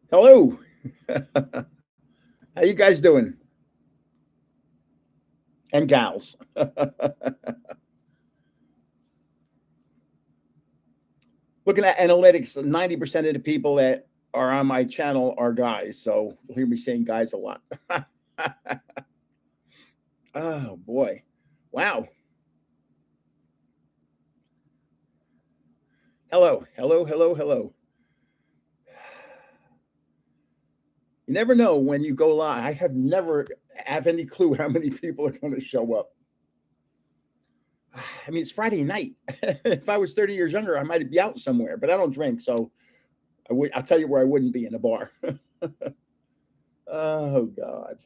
Hello. How you guys doing? And gals. Looking at analytics, 90% of the people that are on my channel are guys. So you'll hear me saying guys a lot. Oh boy. Wow. Hello. Hello. Hello. Hello. You never know when you go live. I have never have any clue how many people are going to show up. I mean, it's Friday night. If I was 30 years younger, I might be out somewhere, but I don't drink, so I'll tell you where I wouldn't be, in a bar. Oh God.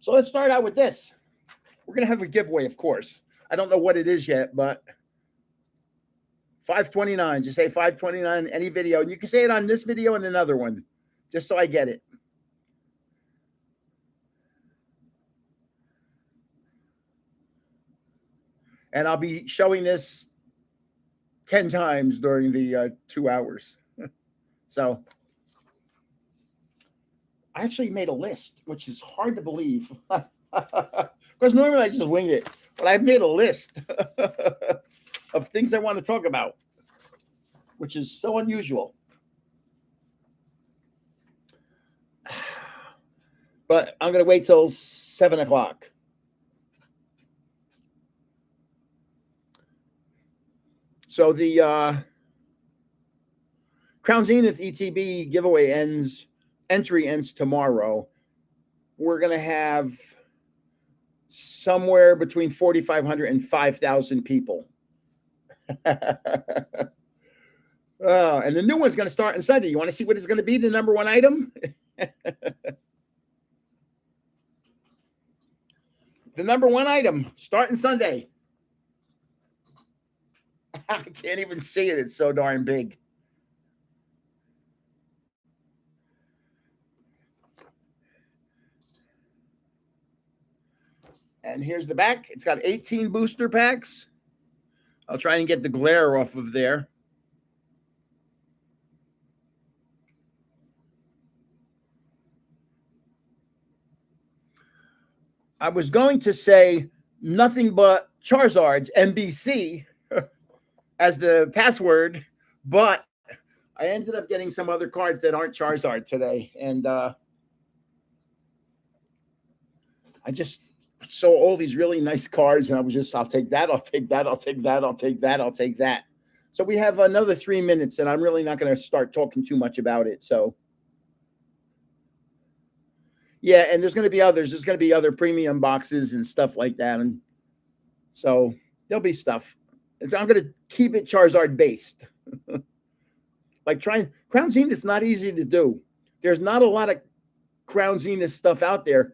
So let's start out with this. We're gonna have a giveaway, of course. I don't know what it is yet, but 529. Just say 529 any video, and you can say it on this video and another one, just so I get it. And I'll be showing this 10 times during the 2 hours. So I actually made a list, which is hard to believe. Because normally I just wing it, but I've made a list of things I want to talk about, which is so unusual. But I'm going to wait till 7 o'clock. So the Crown Zenith ETB giveaway entry ends tomorrow. We're going to have somewhere between 4,500 and 5,000 people. And the new one's going to start on Sunday. You want to see what is going to be the number one item? The number one item starting Sunday. I can't even see it. It's so darn big. And here's the back. It's got 18 booster packs. I'll try and get the glare off of there. I was going to say nothing but Charizard's NBC as the password, but I ended up getting some other cards that aren't Charizard today. And I just saw all these really nice cards, and I was just, I'll take that, I'll take that, I'll take that, I'll take that, I'll take that. So we have another 3 minutes, and I'm really not going to start talking too much about it. So yeah, and there's going to be others. There's going to be other premium boxes and stuff like that. And so there'll be stuff. I'm going to keep it Charizard based. Like Crown Zenith is not easy to do. There's not a lot of Crown Zenith stuff out there.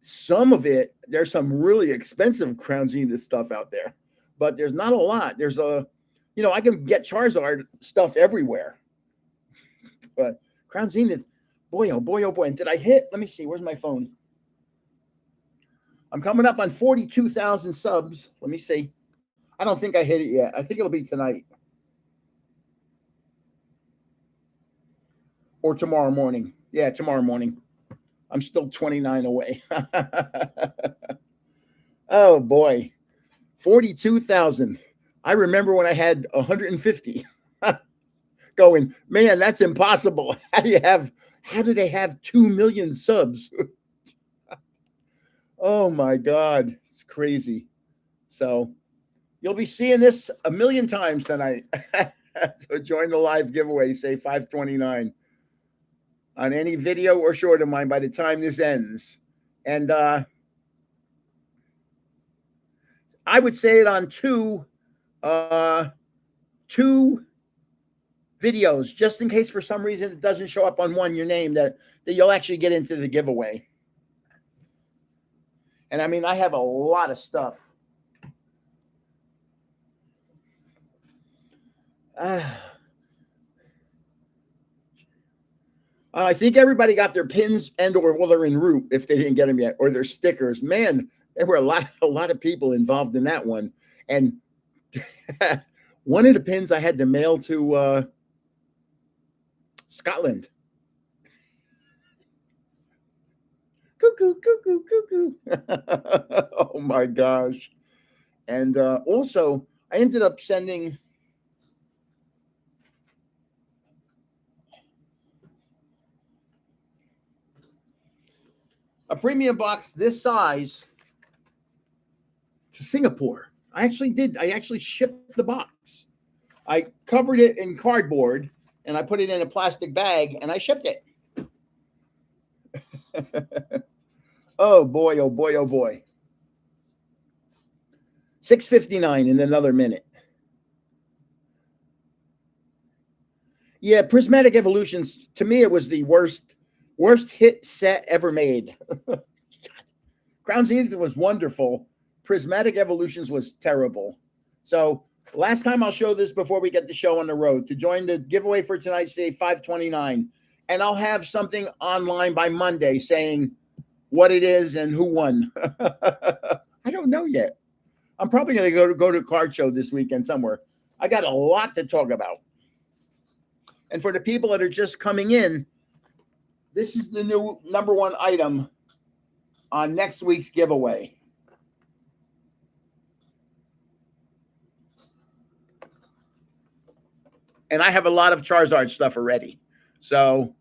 Some of it, there's some really expensive Crown Zenith stuff out there, but there's not a lot. There's I can get Charizard stuff everywhere. But Crown Zenith, boy, oh boy, oh boy. And did I hit? Let me see. Where's my phone? I'm coming up on 42,000 subs. Let me see. I don't think I hit it yet. I think it'll be tonight or tomorrow morning. Yeah, tomorrow morning. I'm still 29 away. Oh boy. 42,000. I remember when I had 150 going, man, that's impossible. How do they have 2 million subs? Oh my God. It's crazy. So you'll be seeing this a million times tonight. So join the live giveaway, say 529 on any video or short of mine by the time this ends. And I would say it on two videos, just in case for some reason it doesn't show up on one, your name, that you'll actually get into the giveaway. And I mean, I have a lot of stuff. I think everybody got their pins and or well, they're en route if they didn't get them yet, or their stickers. Man, there were a lot of people involved in that one. And one of the pins I had to mail to Scotland. Cuckoo, cuckoo, cuckoo. Oh my gosh. And also, I ended up sending a premium box this size to Singapore. I actually shipped the box. I covered it in cardboard and I put it in a plastic bag and I shipped it. Oh boy, oh boy, oh boy. 6:59 in another minute. Yeah, Prismatic Evolutions, to me, it was the worst hit set ever made. Crown Zenith was wonderful. Prismatic Evolutions was terrible. So last time I'll show this before we get the show on the road. To join the giveaway for tonight's day, 529. And I'll have something online by Monday saying what it is and who won. I don't know yet. I'm probably going to go to a card show this weekend somewhere. I got a lot to talk about. And for the people that are just coming in, this is the new number one item on next week's giveaway. And I have a lot of Charizard stuff already. So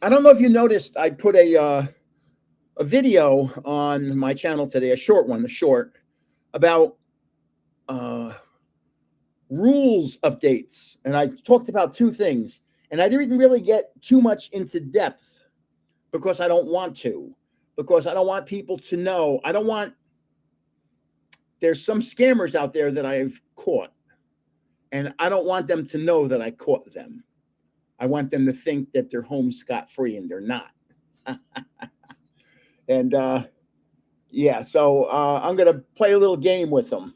I don't know if you noticed, I put a video on my channel today, a short, about rules updates. And I talked about two things. And I didn't really get too much into depth because I don't want to. Because I don't want people to know. There's some scammers out there that I've caught. And I don't want them to know that I caught them. I want them to think that they're home scot-free, and they're not. And yeah, so I'm going to play a little game with them.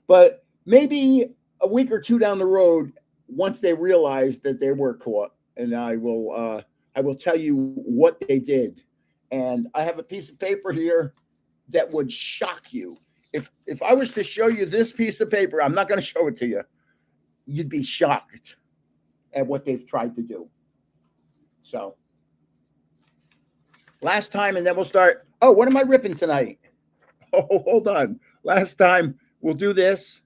But maybe a week or two down the road, once they realize that they were caught, and I will tell you what they did. And I have a piece of paper here that would shock you. If I was to show you this piece of paper, I'm not going to show it to you. You'd be shocked at what they've tried to do. So last time, and then we'll start. Oh, what am I ripping tonight? Oh, hold on. Last time, we'll do this.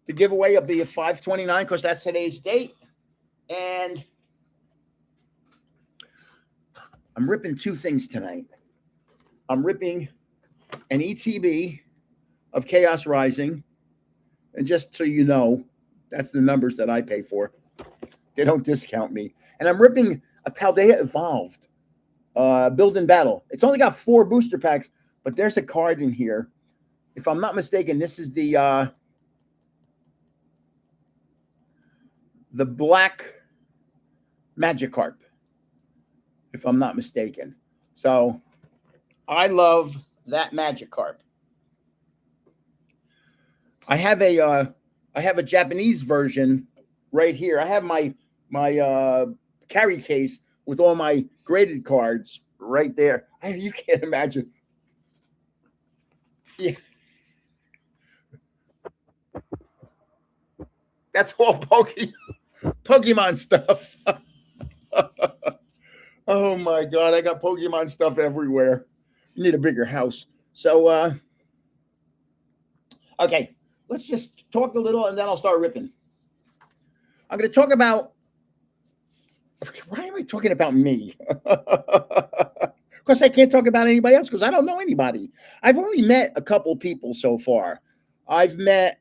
The giveaway will be a 529 because that's today's date. And I'm ripping two things tonight. I'm ripping an ETB of Chaos Rising. And just so you know, that's the numbers that I pay for. They don't discount me. And I'm ripping a Paldea Evolved Build and Battle. It's only got 4 booster packs, but there's a card in here. If I'm not mistaken, this is the black Magikarp, if I'm not mistaken. So I love that Magikarp. I have a Japanese version right here. I have my carry case with all my graded cards right there. You can't imagine. Yeah. That's all Pokemon stuff. Oh my God, I got Pokemon stuff everywhere. You need a bigger house. So okay. Let's just talk a little and then I'll start ripping. I'm going to talk about. Why am I talking about me? Because I can't talk about anybody else because I don't know anybody. I've only met a couple people so far. I've met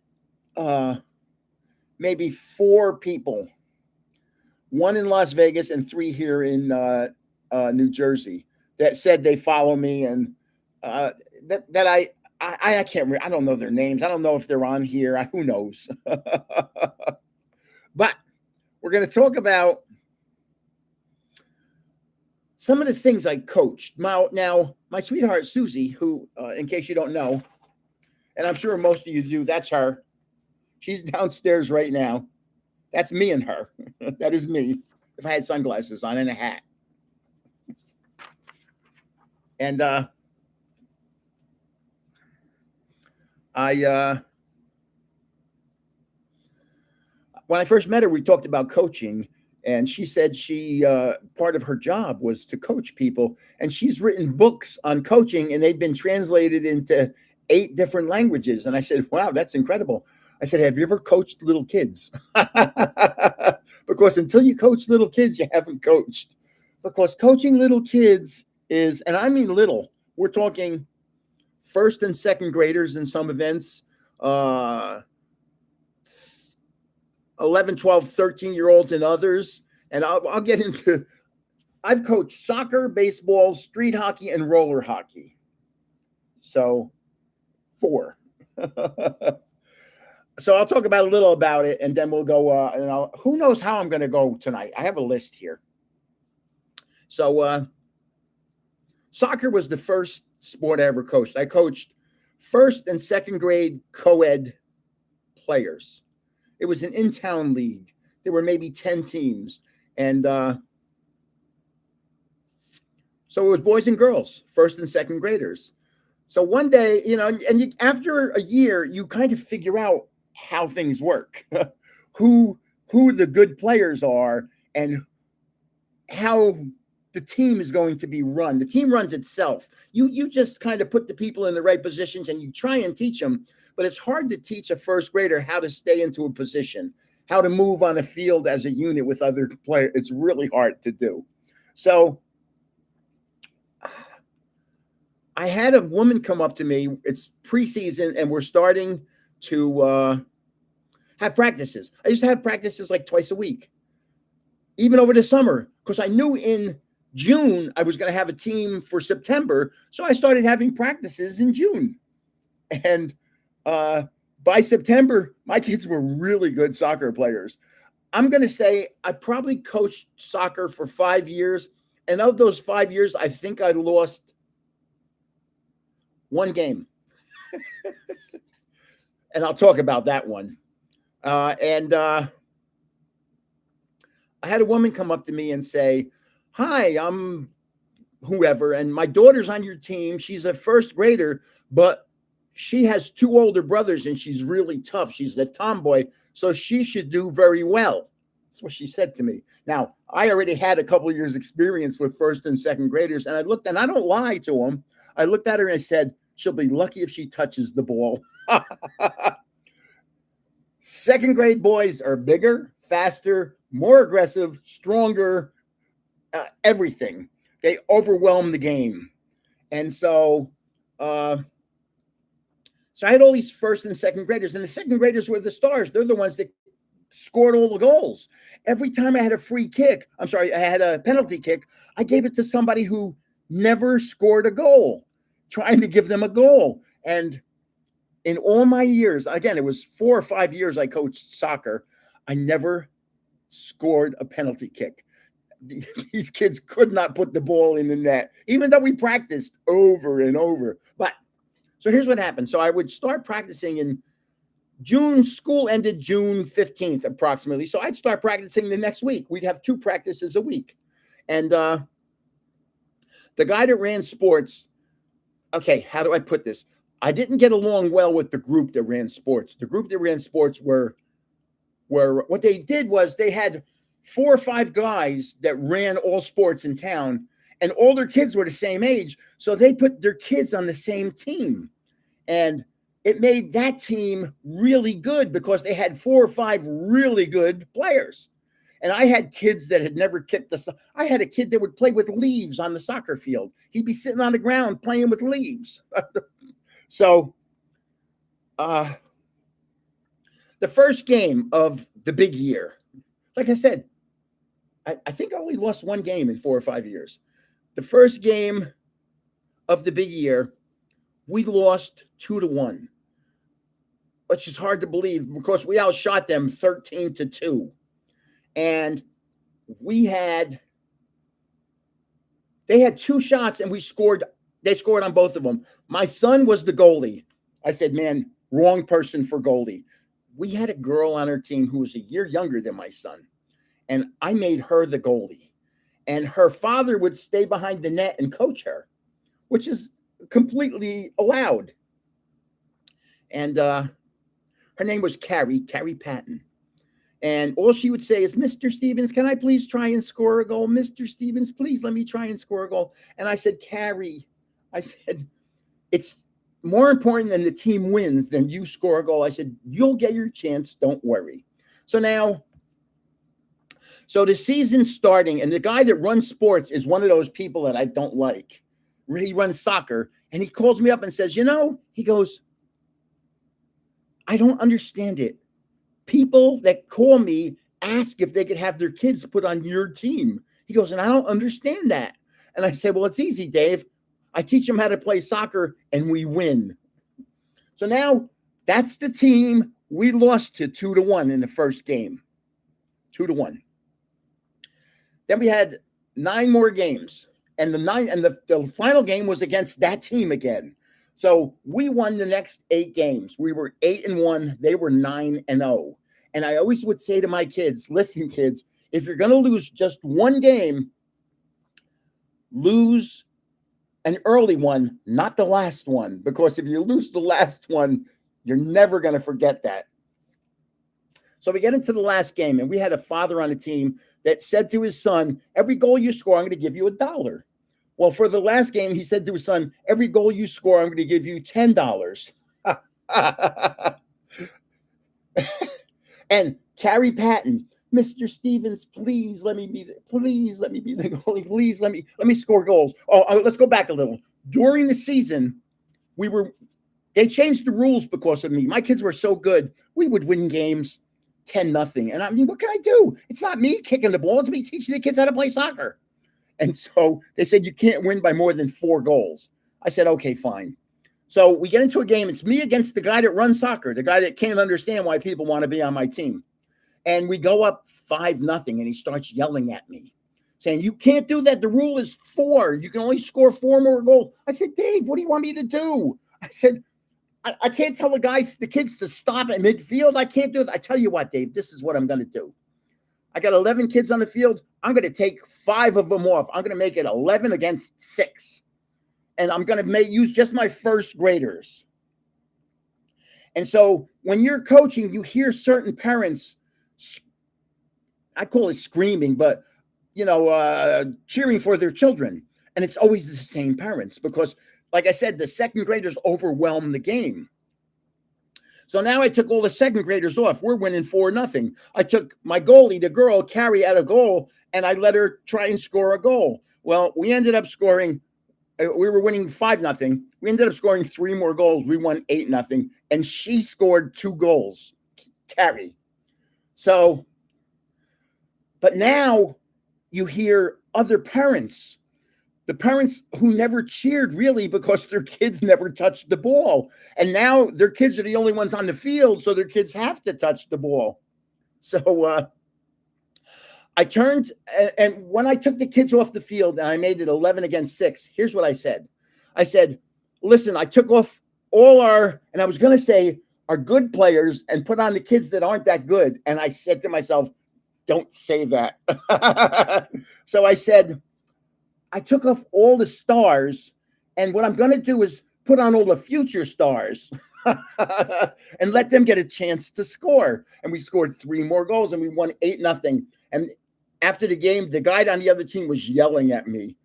maybe 4 people. 1 in Las Vegas and 3 here in New Jersey that said they follow me and that I can't. I don't know their names. I don't know if they're on here. Who knows? But we're going to talk about some of the things I coached. Now my sweetheart Susie, who, in case you don't know, and I'm sure most of you do, that's her. She's downstairs right now. That's me and her. That is me if I had sunglasses on and a hat. And when I first met her, we talked about coaching, and she said part of her job was to coach people, and she's written books on coaching, and they've been translated into 8 different languages. And I said, wow, that's incredible. I said, have you ever coached little kids? Because until you coach little kids, you haven't coached. Because coaching little kids is, and I mean little, we're talking first and second graders in some events, 11, 12, 13-year-olds in others. And I'll get into, I've coached soccer, baseball, street hockey, and roller hockey. So 4. So I'll talk about a little about it, and then we'll go, who knows how I'm going to go tonight. I have a list here. So soccer was the first sport I ever coached. I coached first and second grade co-ed players. It was an in-town league. There were maybe 10 teams. And so it was boys and girls, first and second graders. So one day, after a year, you kind of figure out how things work, who the good players are, and how the team is going to be run. The team runs itself. You just kind of put the people in the right positions and you try and teach them, but it's hard to teach a first grader how to stay into a position, how to move on a field as a unit with other players. It's really hard to do. So I had a woman come up to me. It's preseason and we're starting to have practices. I used to have practices like twice a week, even over the summer, because I knew in June I was going to have a team for September. So I started having practices in June. And by September, my kids were really good soccer players. I'm going to say I probably coached soccer for 5 years. And of those 5 years, I think I lost 1 game. And I'll talk about that one. I had a woman come up to me and say, hi, I'm whoever, and my daughter's on your team. She's a first grader, but she has 2 older brothers and she's really tough. She's the tomboy, so she should do very well. That's what she said to me. Now, I already had a couple of years experience with first and second graders, and I looked, and I don't lie to them. I looked at her and I said, she'll be lucky if she touches the ball. Second grade boys are bigger, faster, more aggressive, stronger, everything. They overwhelm the game. And so I had all these first and second graders, and the second graders were the stars. They're the ones that scored all the goals. Every time I had I had a penalty kick, I gave it to somebody who never scored a goal, trying to give them a goal. And in all my years, again, it was 4 or 5 years I coached soccer, I never scored a penalty kick. These kids could not put the ball in the net, even though we practiced over and over. But so here's what happened. So I would start practicing in June. School ended June 15th, approximately. So I'd start practicing the next week. We'd have 2 practices a week. And the guy that ran sports, okay, how do I put this? I didn't get along well with the group that ran sports. The group that ran sports were what they did was they had 4 or 5 guys that ran all sports in town, and all their kids were the same age. So they put their kids on the same team. And it made that team really good because they had 4 or 5 really good players. And I had kids that had never kicked I had a kid that would play with leaves on the soccer field. He'd be sitting on the ground playing with leaves. So the first game of the big year, like I said, I think I only lost 1 game in 4 or 5 years. The first game of the big year, we lost 2-1, which is hard to believe because we outshot them 13-2. And we had They had 2 shots and we scored. They scored on both of them. My son was the goalie. I said, man, wrong person for goalie. We had a girl on our team who was a year younger than my son, and I made her the goalie. And her father would stay behind the net and coach her, which is completely allowed. And her name was Carrie Patton. And all she would say is, Mr. Stevens, can I please try and score a goal? Mr. Stevens, please let me try and score a goal. And I said, Carrie, I said, it's more important than the team wins than you score a goal. I said, you'll get your chance. Don't worry. So the season's starting, and the guy that runs sports is one of those people that I don't like. He runs soccer, and he calls me up and says, he goes, I don't understand it. People that call me ask if they could have their kids put on your team. He goes, and I don't understand that. And I said, well, it's easy, Dave. I teach them how to play soccer, and we win. So now that's the team we lost to 2-1 in the first game. 2-1. Then we had 9 more games, and the final game was against that team again. So we won the next 8 games. We were 8-1. They were 9-0. And I always would say to my kids, listen, kids, if you're going to lose just one game, lose an early one, not the last one. Because if you lose the last one, you're never going to forget that. So we get into the last game, and we had a father on the team that said to his son, every goal you score, I'm going to give you $1. Well, for the last game, he said to his son, every goal you score, I'm going to give you $10. And Carrie Patton, Mr. Stevens, please let me be the goalie. Please let me score goals. Oh, let's go back a little. During the season, they changed the rules because of me. My kids were so good. We would win games 10-0. And I mean, what can I do? It's not me kicking the ball. It's me teaching the kids how to play soccer. And so they said, you can't win by more than 4 goals. I said, okay, fine. So we get into a game. It's me against the guy that runs soccer, the guy that can't understand why people want to be on my team. And we go up 5-0, and he starts yelling at me, saying, you can't do that. The rule is 4. You can only score 4 more goals. I said, Dave, what do you want me to do? I said, I can't tell the kids to stop at midfield. I can't do it. I tell you what, Dave, this is what I'm going to do. I got 11 kids on the field. I'm going to take 5 of them off. I'm going to make it 11 against 6. And I'm going to use just my first graders. And so when you're coaching, you hear certain parents, I call it screaming, but, cheering for their children. And it's always the same parents because, like I said, the second graders overwhelm the game. So now I took all the second graders off. We're winning 4-0. I took my goalie, the girl, Carrie, out of goal, and I let her try and score a goal. Well, we ended up scoring. We were winning 5-0. We ended up scoring 3 more goals. We won 8-0, and she scored 2 goals, Carrie. So, but now you hear other parents, the parents who never cheered really because their kids never touched the ball. And now their kids are the only ones on the field, so their kids have to touch the ball. So I turned, and when I took the kids off the field and I made it 11 against 6, here's what I said. I said, listen, I took off and I was going to say our good players and put on the kids that aren't that good. And I said to myself, don't say that. So I said, I took off all the stars, and what I'm going to do is put on all the future stars and let them get a chance to score. And we scored 3 more goals, and we won 8-0. And after the game, the guy on the other team was yelling at me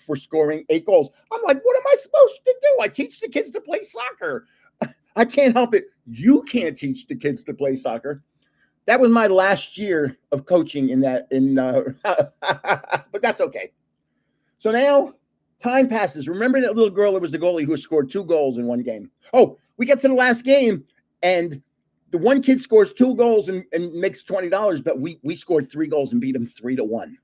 for scoring 8 goals. I'm like, what am I supposed to do? I teach the kids to play soccer. I can't help it. You can't teach the kids to play soccer. That was my last year of coaching but that's okay. So now time passes. Remember that little girl that was the goalie who scored 2 goals in one game? Oh, we get to the last game, and the one kid scores 2 goals and makes $20, but we scored 3 goals and beat them 3-1.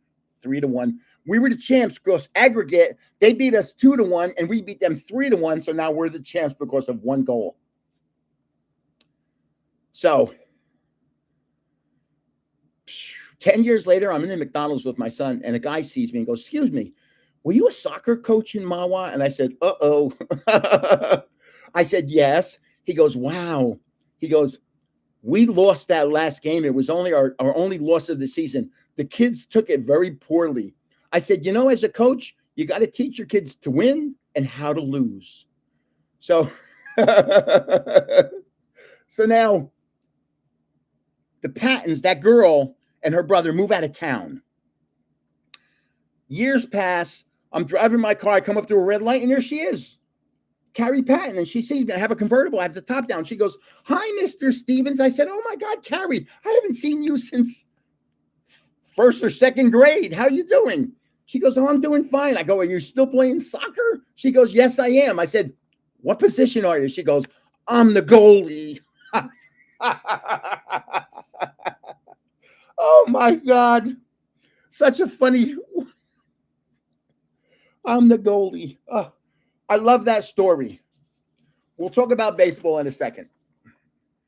3-1. We were the champs because aggregate, they beat us 2-1, and we beat them 3-1, so now we're the champs because of 1 goal. So 10 years later, I'm in the McDonald's with my son, and a guy sees me and goes, excuse me, were you a soccer coach in Mahwah? And I said, uh-oh. I said, yes. He goes, wow. He goes, we lost that last game. It was only our only loss of the season. The kids took it very poorly. I said, you know, as a coach, you got to teach your kids to win and how to lose. So, so now the Pattons, that girl and her brother move out of town. Years pass. I'm driving my car. I come up to a red light, and there she is, Carrie Patton. And she sees me. I have a convertible. I have the top down. She goes, hi, Mr. Stevens. I said, oh, my God, Carrie, I haven't seen you since first or second grade. How you doing? She goes, oh, I'm doing fine. I go, are you still playing soccer? She goes, yes, I am. I said, what position are you? She goes, I'm the goalie. Oh, my God. Such a funny... I'm the goalie. Oh, I love that story. We'll talk about baseball in a second.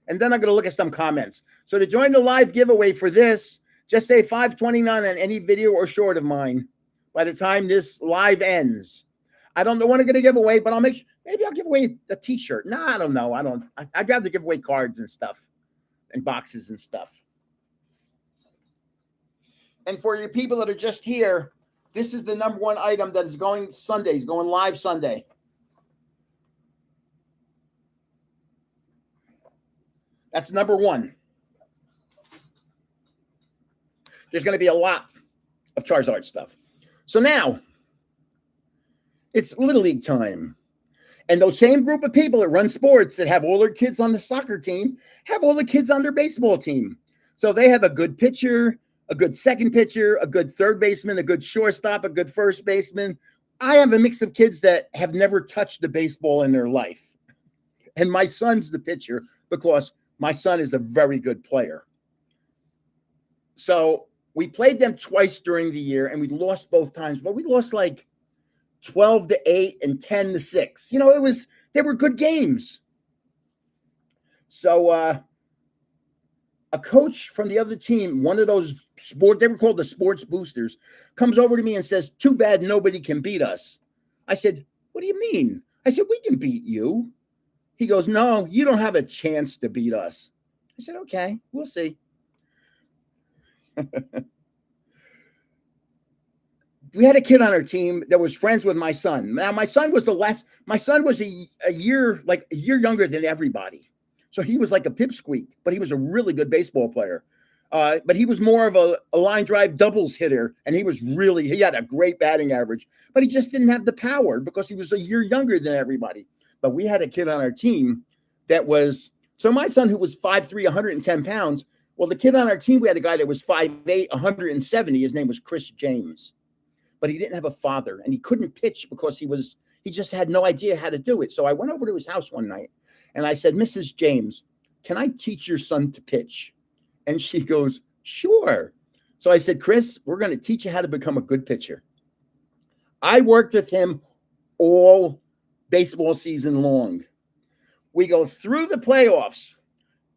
And then I'm going to look at some comments. So to join the live giveaway for this, just say 529 on any video or short of mine by the time this live ends. I don't know what I'm going to give away, but I'll make sure, maybe I'll give away a t-shirt. No, I don't know. I'd rather give away cards and stuff and boxes and stuff. And for you people that are just here, this is the number one item that is going Sunday. It's going live Sunday. That's number one. There's going to be a lot of Charizard stuff. So now, it's Little League time. And those same group of people that run sports that have all their kids on the soccer team have all the kids on their baseball team. So they have a good pitcher, a good second pitcher, a good third baseman, a good shortstop, a good first baseman. I have a mix of kids that have never touched the baseball in their life. And my son's the pitcher because my son is a very good player. So we played them twice during the year and we lost both times, but we lost like 12-8 and 10-6. You know, they were good games. So a coach from the other team, one of those they were called the sports boosters, comes over to me and says, too bad nobody can beat us. I said, what do you mean? I said, we can beat you. He goes, no, you don't have a chance to beat us. I said, okay, we'll see. We had a kid on our team that was friends with my son. Now, my son was a year younger than everybody. So he was like a pipsqueak, but he was a really good baseball player. But he was more of a line drive doubles hitter, and he had a great batting average, but he just didn't have the power because he was a year younger than everybody. But we had a kid on our team so my son, who was 5'3", 110 pounds, well, the kid on our team, we had a guy that was 5'8", 170. His name was Chris James, but he didn't have a father, and he couldn't pitch because he just had no idea how to do it. So I went over to his house one night, and I said, Mrs. James, can I teach your son to pitch? And she goes, sure. So I said, Chris, we're going to teach you how to become a good pitcher. I worked with him all baseball season long. We go through the playoffs.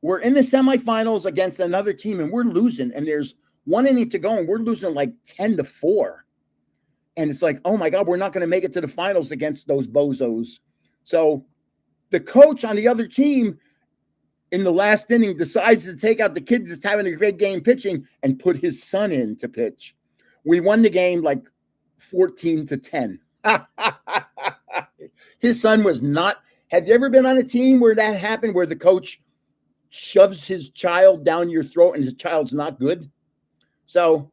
We're in the semifinals against another team, and we're losing. And there's 1 inning to go, and we're losing like 10-4. And it's like, oh, my God, we're not going to make it to the finals against those bozos. So the coach on the other team in the last inning decides to take out the kid that's having a great game pitching and put his son in to pitch. We won the game like 14-10. His son was not. Have you ever been on a team where that happened, where the coach shoves his child down your throat and the child's not good? So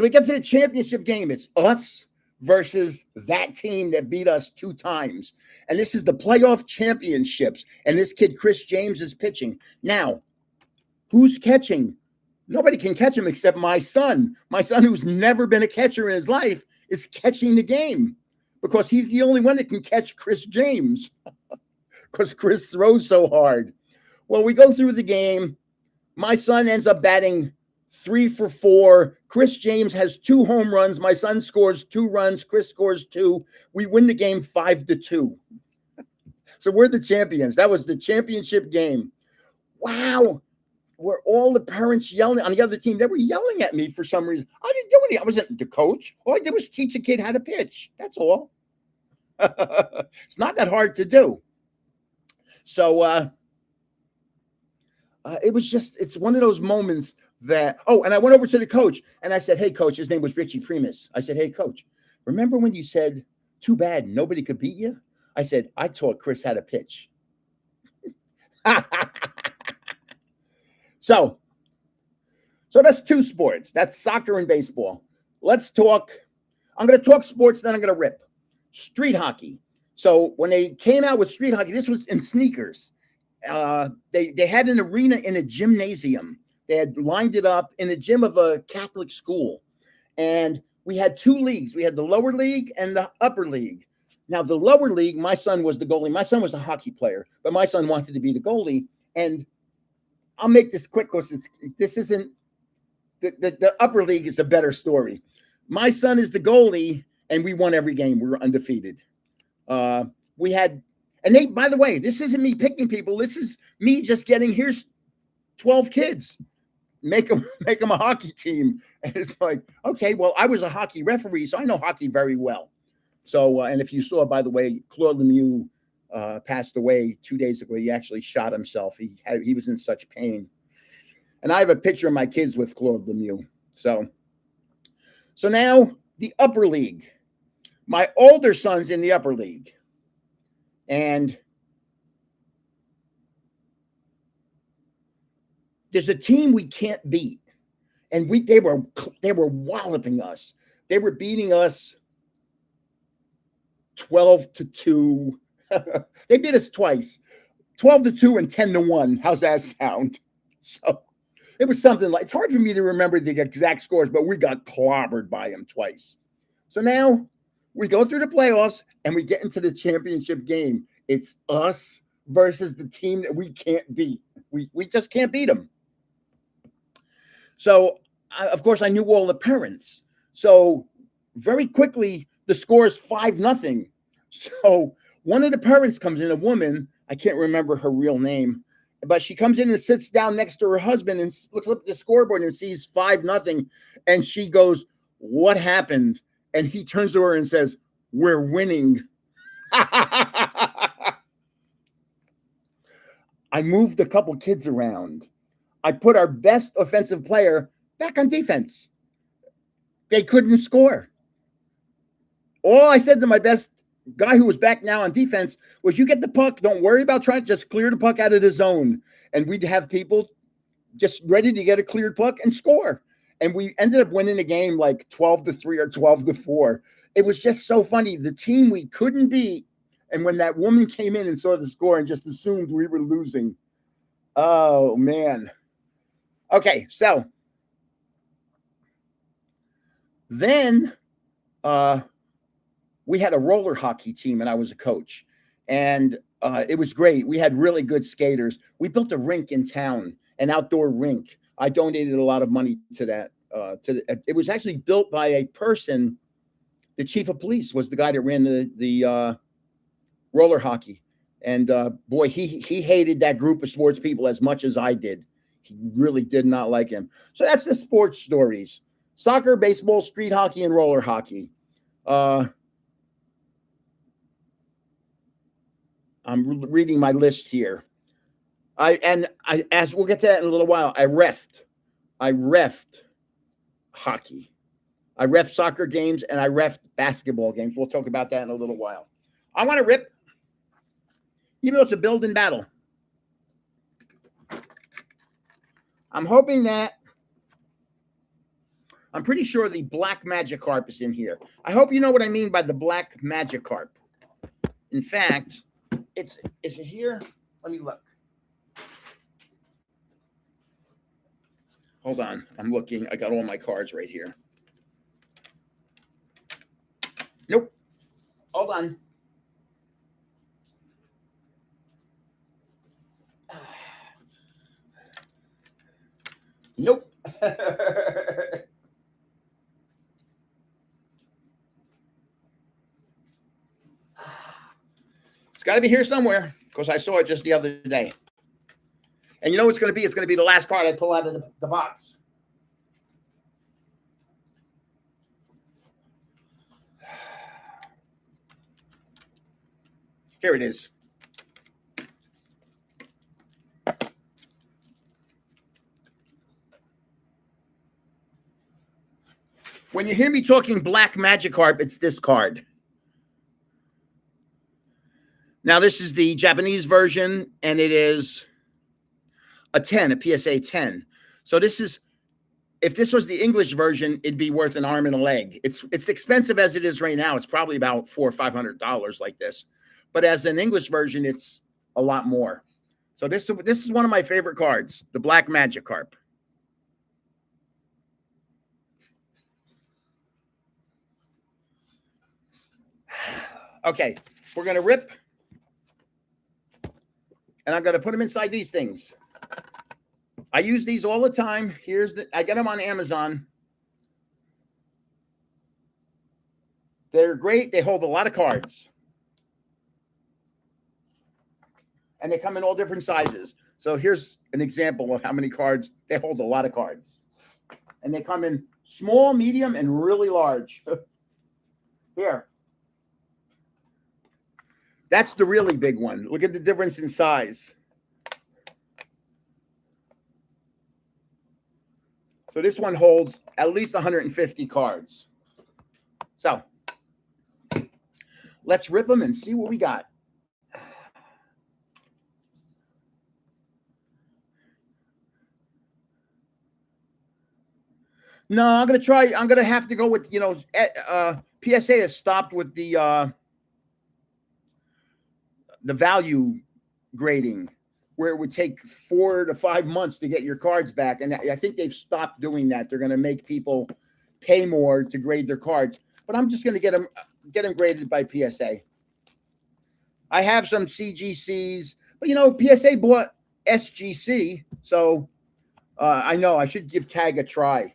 we get to the championship game. It's us versus that team that beat us 2 times. And this is the playoff championships. And this kid, Chris James, is pitching. Now, who's catching? Nobody can catch him except my son. My son, who's never been a catcher in his life, is catching the game because he's the only one that can catch Chris James because Chris throws so hard. Well, we go through the game. My son ends up batting 3 for 4. Chris James has 2 home runs. My son scores 2 runs. Chris scores 2. We win the game 5-2. So we're the champions. That was the championship game. Wow. were all the parents yelling on the other team. They were yelling at me for some reason. I didn't do anything. I wasn't the coach. All I did was teach a kid how to pitch. That's all. It's not that hard to do. So it was just, it's one of those moments that, oh, and I went over to the coach and I said, hey, coach, his name was Richie Primus. I said, hey, coach, remember when you said, too bad nobody could beat you? I said, I taught Chris how to pitch. So that's two sports. That's soccer and baseball. Let's talk. I'm going to talk sports, then I'm going to rip. Street hockey. So when they came out with street hockey, this was in sneakers. They had an arena in a gymnasium. They had lined it up in the gym of a Catholic school. And we had two leagues. We had the lower league and the upper league. Now, the lower league, my son was the goalie. My son was a hockey player, but my son wanted to be the goalie. And I'll make this quick because this isn't the upper league is a better story. My son is the goalie, and we won every game. We were undefeated. We had, and they, by the way, this isn't me picking people. This is me just getting, here's 12 kids. Make them a hockey team. And it's like, okay, well, I was a hockey referee, so I know hockey very well. So, and if you saw, by the way, Claude Lemieux passed away 2 days ago. He actually shot himself. He was in such pain. And I have a picture of my kids with Claude Lemieux. So now the upper league. My older son's in the upper league. And there's a team we can't beat. And they were walloping us. They were beating us 12-2. They beat us twice, 12-2 and 10-1. How's that sound? So it was something like, it's hard for me to remember the exact scores, but we got clobbered by them twice. So now we go through the playoffs and we get into the championship game. It's us versus the team that we can't beat. We just can't beat them. So, of course, I knew all the parents. So very quickly, the score is 5-0. So one of the parents comes in, a woman, I can't remember her real name, but she comes in and sits down next to her husband and looks up at the scoreboard and sees 5-0. And she goes, what happened? And he turns to her and says, we're winning. I moved a couple kids around. I put our best offensive player back on defense. They couldn't score. All I said to my best guy who was back now on defense was, you get the puck. Don't worry about trying to just clear the puck out of the zone. And we'd have people just ready to get a cleared puck and score. And we ended up winning the game like 12-3 or 12-4. It was just so funny. The team we couldn't beat. And when that woman came in and saw the score and just assumed we were losing. Oh, man. Okay, so then we had a roller hockey team, and I was a coach. And it was great. We had really good skaters. We built a rink in town, an outdoor rink. I donated a lot of money to that. It was actually built by a person. The chief of police was the guy that ran the roller hockey. And boy, he hated that group of sports people as much as I did. He really did not like him. So that's the sports stories: soccer, baseball, street hockey, and roller hockey. I'm reading my list here. As we'll get to that in a little while, I reffed hockey. I reffed soccer games, and I reffed basketball games. We'll talk about that in a little while. I want to rip, even though it's a building battle. I'm hoping that, I'm pretty sure the black Magikarp is in here. I hope you know what I mean by the black Magikarp. In fact, is it here? Let me look. Hold on, I'm looking. I got all my cards right here. Nope. Hold on. Nope. It's got to be here somewhere because I saw it just the other day. And you know what's going to be? It's going to be the last card I pull out of the box. Here it is. When you hear me talking black Magikarp, it's this card. Now, this is the Japanese version, and it is a 10, a PSA 10. So this is, if this was the English version, it'd be worth an arm and a leg. It's expensive as it is right now. It's probably about $400 or $500 like this. But as an English version, it's a lot more. So this is one of my favorite cards, the Black Magikarp. Okay, we're going to rip. And I'm going to put them inside these things. I use these all the time. I get them on Amazon. They're great. They hold a lot of cards. And they come in all different sizes. So here's an example of how many cards. They hold a lot of cards. And they come in small, medium, and really large. Here. That's the really big one. Look at the difference in size. So this one holds at least 150 cards. So let's rip them and see what we got. No, I'm going to try. I'm going to have to go with, PSA has stopped with the value grading, where it would take 4 to 5 months to get your cards back. And I think they've stopped doing that. They're going to make people pay more to grade their cards. But I'm just going to get them graded by PSA. I have some CGCs, but PSA bought SGC, so I know I should give Tag a try.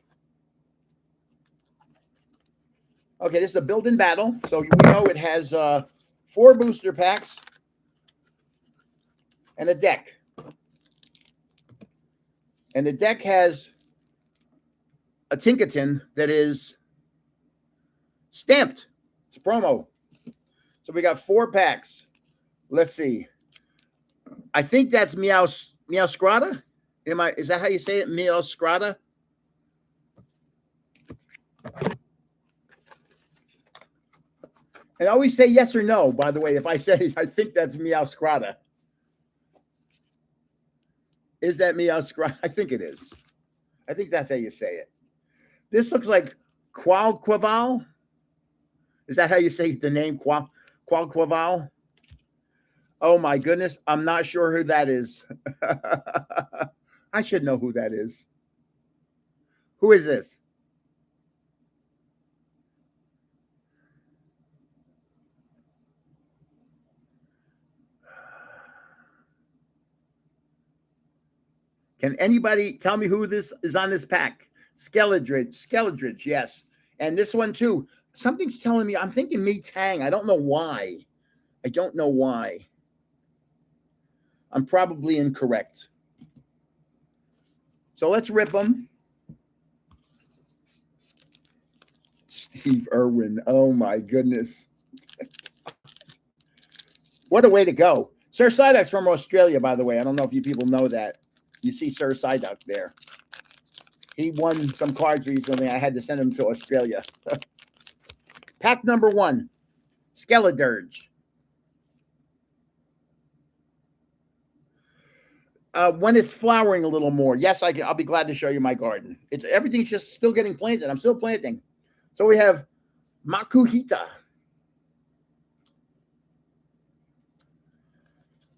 Okay, this is a build-in battle, so we know it has 4 booster packs and a deck. And the deck has a Tinkaton that is stamped. It's a promo. So we got 4 packs. Let's see. I think that's Meowscarada. Is that how you say it? Meowscarada? And I always say yes or no, by the way, if I say I think that's Meowscarada. Is that Meowscarada? I think it is. I think that's how you say it. This looks like Quaquaval. Is that how you say the name? Quaquaval? Oh my goodness. I'm not sure who that is. I should know who that is. Who is this? Can anybody tell me who this is on this pack? Skeledridge, yes. And this one too. Something's telling me, I'm thinking Metang. I don't know why. I'm probably incorrect. So let's rip them. Steve Irwin. Oh my goodness. What a way to go. Sir Psyduck's from Australia, by the way. I don't know if you people know that. You see Sir Psyduck there. He won some cards recently. I had to send him to Australia. Pack number 1, Skeledirge. When it's flowering a little more, yes, I'll be glad to show you my garden. Everything's just still getting planted. I'm still planting. So we have Makuhita,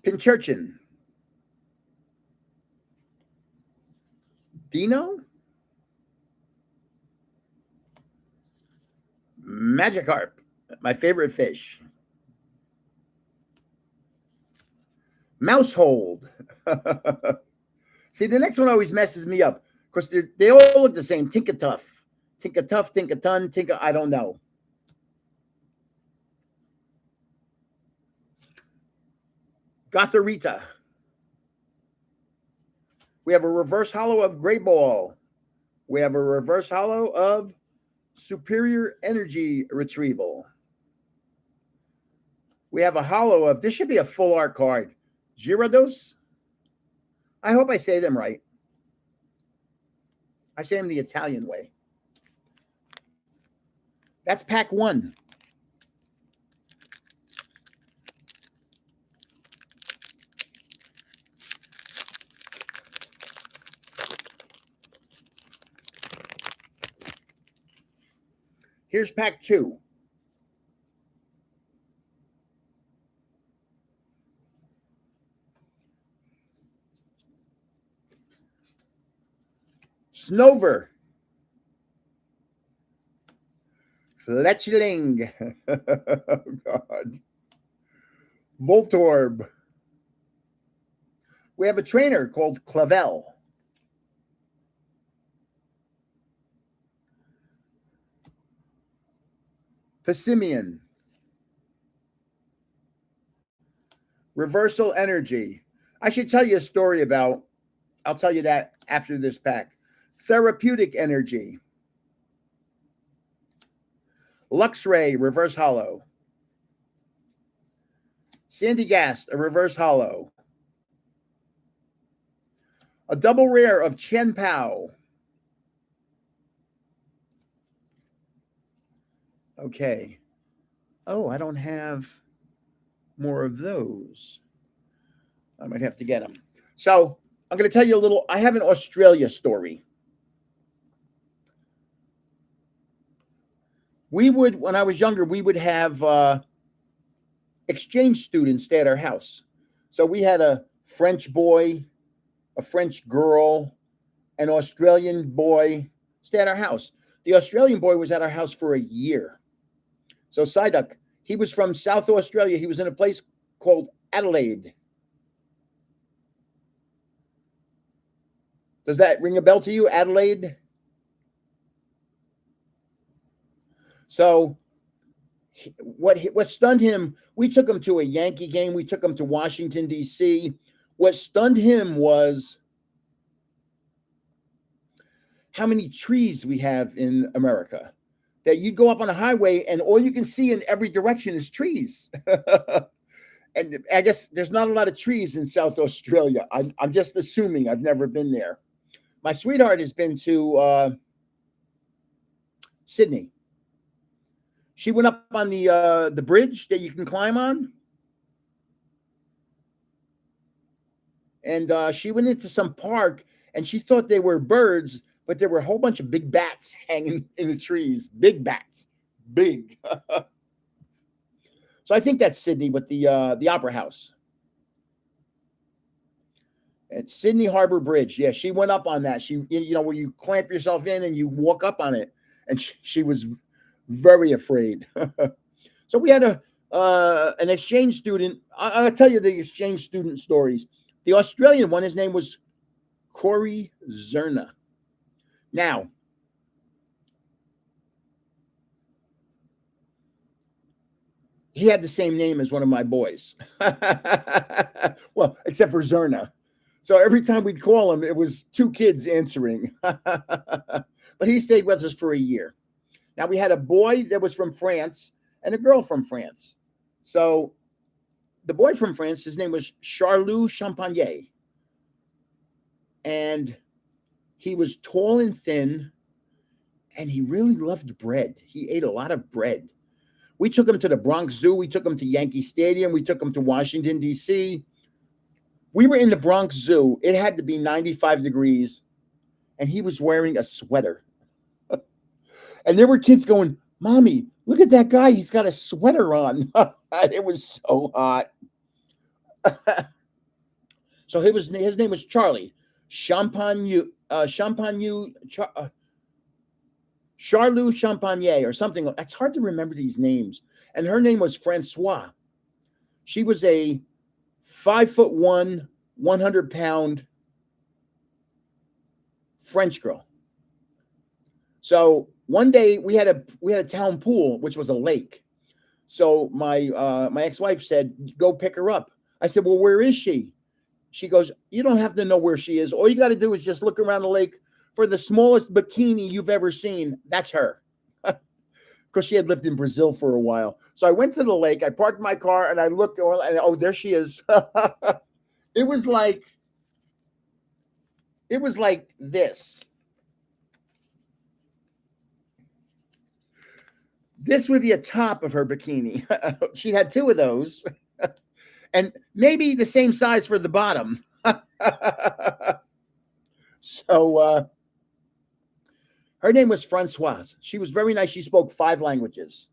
Pincurchin, Dino, Magikarp, my favorite fish, Mousehold. See, the next one always messes me up because they all look the same. Tinkatuff, Tinkaton, I don't know. Gothorita. We have a reverse hollow of Great Ball. We have a reverse hollow of Superior Energy Retrieval. We have a hollow of, this should be a full art card, Gyarados. I hope I say them right. I say them the Italian way. That's pack 1. Here's pack 2. Snover. Fletchling. Oh, God. Voltorb. We have a trainer called Clavel. Pessimian. Reversal Energy. I should tell you a story about, I'll tell you that after this pack. Therapeutic Energy. Luxray, reverse hollow. Sandygast, a reverse hollow. A double rare of Chen Pao. Okay. Oh, I don't have more of those. I might have to get them. So I'm going to tell you a little. I have an Australia story. We would, when I was younger, we would have exchange students stay at our house. So we had a French boy, a French girl, an Australian boy stay at our house. The Australian boy was at our house for a year. So Psyduck, he was from South Australia. He was in a place called Adelaide. Does that ring a bell to you, Adelaide? So what stunned him, we took him to a Yankee game. We took him to Washington, D.C. What stunned him was how many trees we have in America. That you'd go up on a highway and all you can see in every direction is trees. And I guess there's not a lot of trees in South Australia. I'm just assuming. I've never been there. My sweetheart has been to Sydney. She went up on the bridge that you can climb on. And she went into some park and she thought they were birds, but there were a whole bunch of big bats hanging in the trees. Big bats. Big. So I think that's Sydney with the Opera House. At Sydney Harbor Bridge. Yeah, she went up on that. She, where you clamp yourself in and you walk up on it. And she was very afraid. So we had an exchange student. I'll tell you the exchange student stories. The Australian one, his name was Corey Zerna. Now, he had the same name as one of my boys. Well, except for Zerna. So every time we'd call him, it was 2 kids answering. But he stayed with us for a year. Now, we had a boy that was from France and a girl from France. So the boy from France, his name was Charlot Champagner. And he was tall and thin, and he really loved bread. He ate a lot of bread. We took him to the Bronx Zoo. We took him to Yankee Stadium. We took him to Washington, D.C. We were in the Bronx Zoo. It had to be 95 degrees, and he was wearing a sweater. And there were kids going, "Mommy, look at that guy. He's got a sweater on." It was so hot. So his name was Charlie. Charlot Champagner or something. It's hard to remember these names. And her name was Francois. She was a 5'1", 100-pound French girl. So one day we had a town pool, which was a lake. So my ex-wife said, "Go pick her up." I said, "Well, where is she?" She goes, you don't have to know where she is. All you got to do is just look around the lake for the smallest bikini you've ever seen. That's her. Because she had lived in Brazil for a while. So I went to the lake, I parked my car, and I looked, and oh, there she is. It was like this. This would be a top of her bikini. She had two of those, and maybe the same size for the bottom. So her name was Francoise. She was very nice. She spoke 5 languages.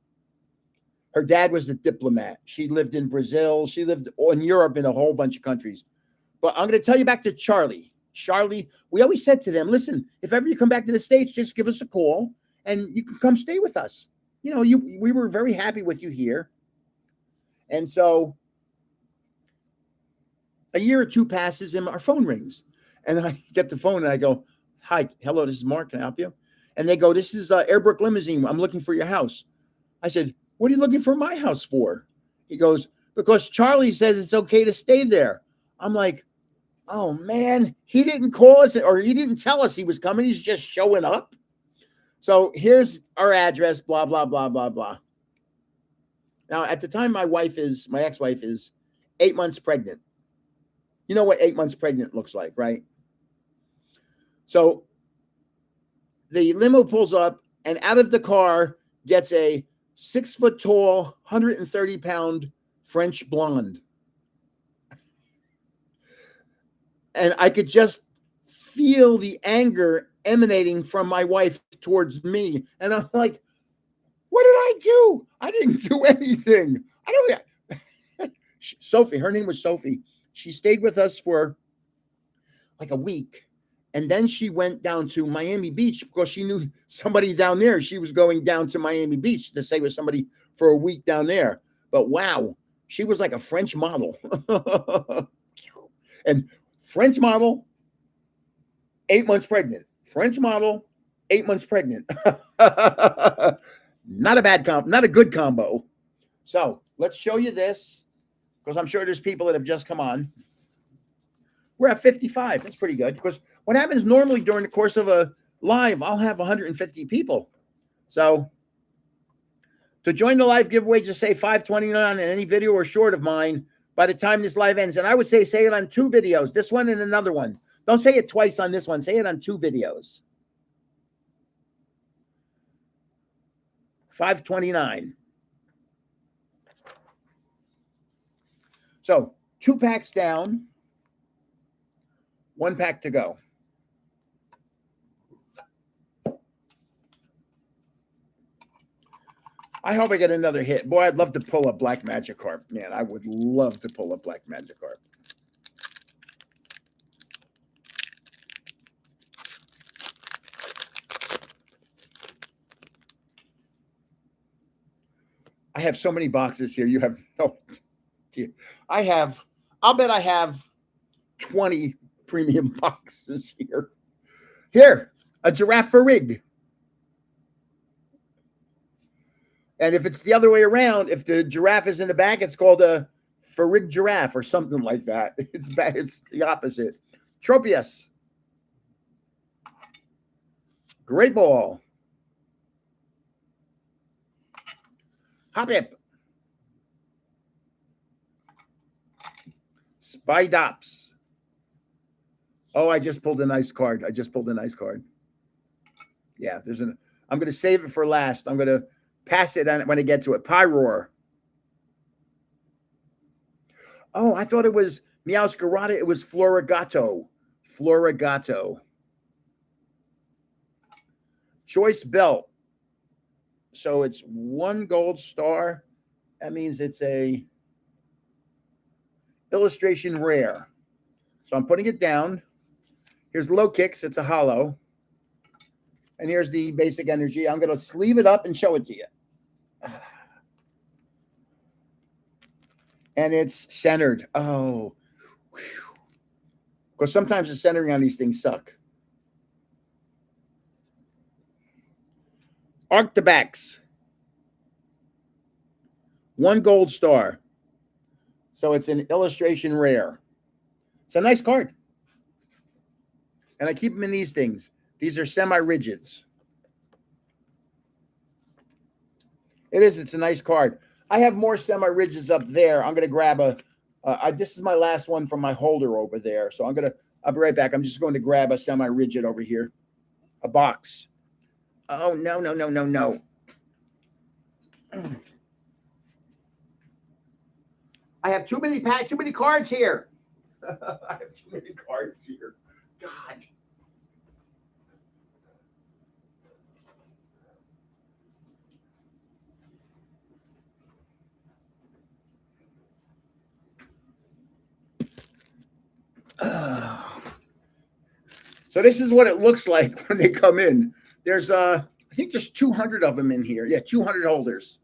Her dad was a diplomat. She lived in Brazil. She lived in Europe in a whole bunch of countries. But I'm going to tell you back to Charlie. Charlie, we always said to them, listen, if ever you come back to the States, just give us a call and you can come stay with us. You know, we were very happy with you here. And so a year or two passes and our phone rings. And I get the phone and I go, hi, hello, this is Mark. Can I help you? And they go, this is Airbrook Limousine. I'm looking for your house. I said, what are you looking for my house for? He goes, because Charlie says it's okay to stay there. I'm like, oh, man, he didn't call us or he didn't tell us he was coming. He's just showing up. So here's our address, blah, blah, blah, blah, blah. Now, at the time, my ex-wife is 8 months pregnant. You know what 8 months pregnant looks like, right? So the limo pulls up and out of the car gets a 6 foot tall, 130-pound French blonde. And I could just feel the anger emanating from my wife towards me. And I'm like, what did I do? I didn't do anything. I don't. Sophie, her name was Sophie. She stayed with us for like a week. And then she went down to Miami Beach because she knew somebody down there. She was going down to Miami Beach to stay with somebody for a week down there. But wow, she was like a French model. And French model, 8 months pregnant. French model, 8 months pregnant. Not a bad combo, not a good combo. So let's show you this because I'm sure there's people that have just come on. We're at 55. That's pretty good because what happens normally during the course of a live, I'll have 150 people. So to join the live giveaway, just say 529 in any video or short of mine by the time this live ends. And I would say it on 2 videos, this one and another one. Don't say it twice on this one. Say it on 2 videos. 529. So 2 packs down, 1 pack to go. I hope I get another hit. Boy, I'd love to pull a Black Magikarp. Man, I would love to pull a Black Magikarp. I have so many boxes here. You have no idea. I'll bet I have 20 premium boxes here. Here, a Girafarig. And if it's the other way around, if the giraffe is in the back, it's called a Farig giraffe or something like that. It's bad. It's the opposite. Tropius. Great ball. Hoppip. Spidops. Oh, I just pulled a nice card. Yeah, I'm going to save it for last. I'm going to pass it on when I get to it. Pyroar. Oh, I thought it was Meowscarada. It was Florigato. Choice Belt. So it's 1 gold star. That means it's a illustration rare. So I'm putting it down. Here's low kicks. It's a hollow. And here's the basic energy. I'm going to sleeve it up and show it to you. And it's centered. Oh, because sometimes the centering on these things suck. Arctibax. 1 gold star. So it's an illustration rare. It's a nice card. And I keep them in these things. These are semi-rigids. It is. It's a nice card. I have more semi-rigids up there. I'm going to grab a this is my last one from my holder over there. So I'll be right back. I'm just going to grab a semi-rigid over here. A box. Oh, no, no, no, no, no. I have too many cards here. I have too many cards here. God. So this is what it looks like when they come in. There's I think there's 200 of them in here. Yeah, 200 holders.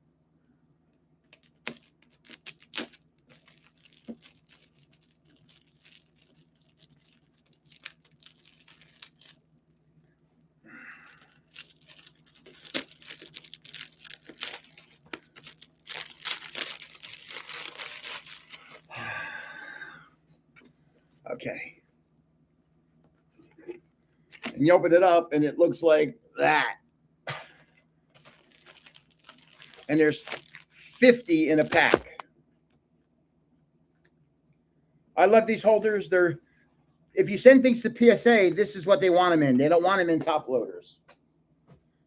Okay. And you open it up and it looks like that. And there's 50 in a pack. I love these holders. If you send things to PSA, this is what they want them in. They don't want them in top loaders.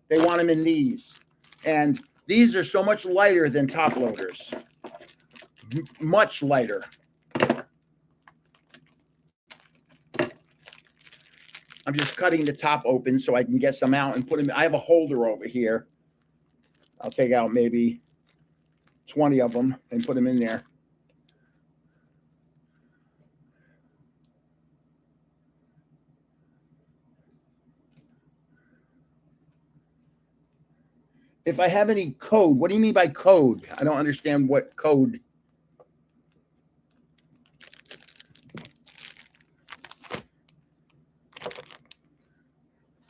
They want them in these. And these are so much lighter than top loaders. Much lighter. I'm just cutting the top open so I can get some out and put them. I have a holder over here. I'll take out maybe 20 of them and put them in there. If I have any code, what do you mean by code? I don't understand what code.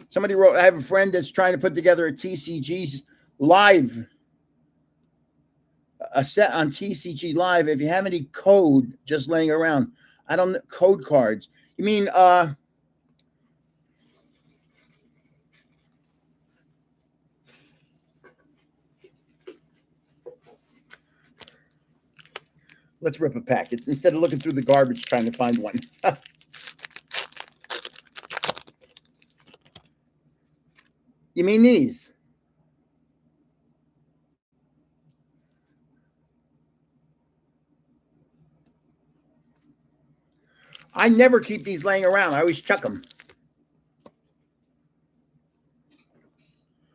Somebody wrote, I have a friend that's trying to put together a TCG live, a set on TCG live. If you have any code just laying around, I don't know, code cards. You mean, let's rip a pack. It's instead of looking through the garbage trying to find one. You mean these? I never keep these laying around. I always chuck them.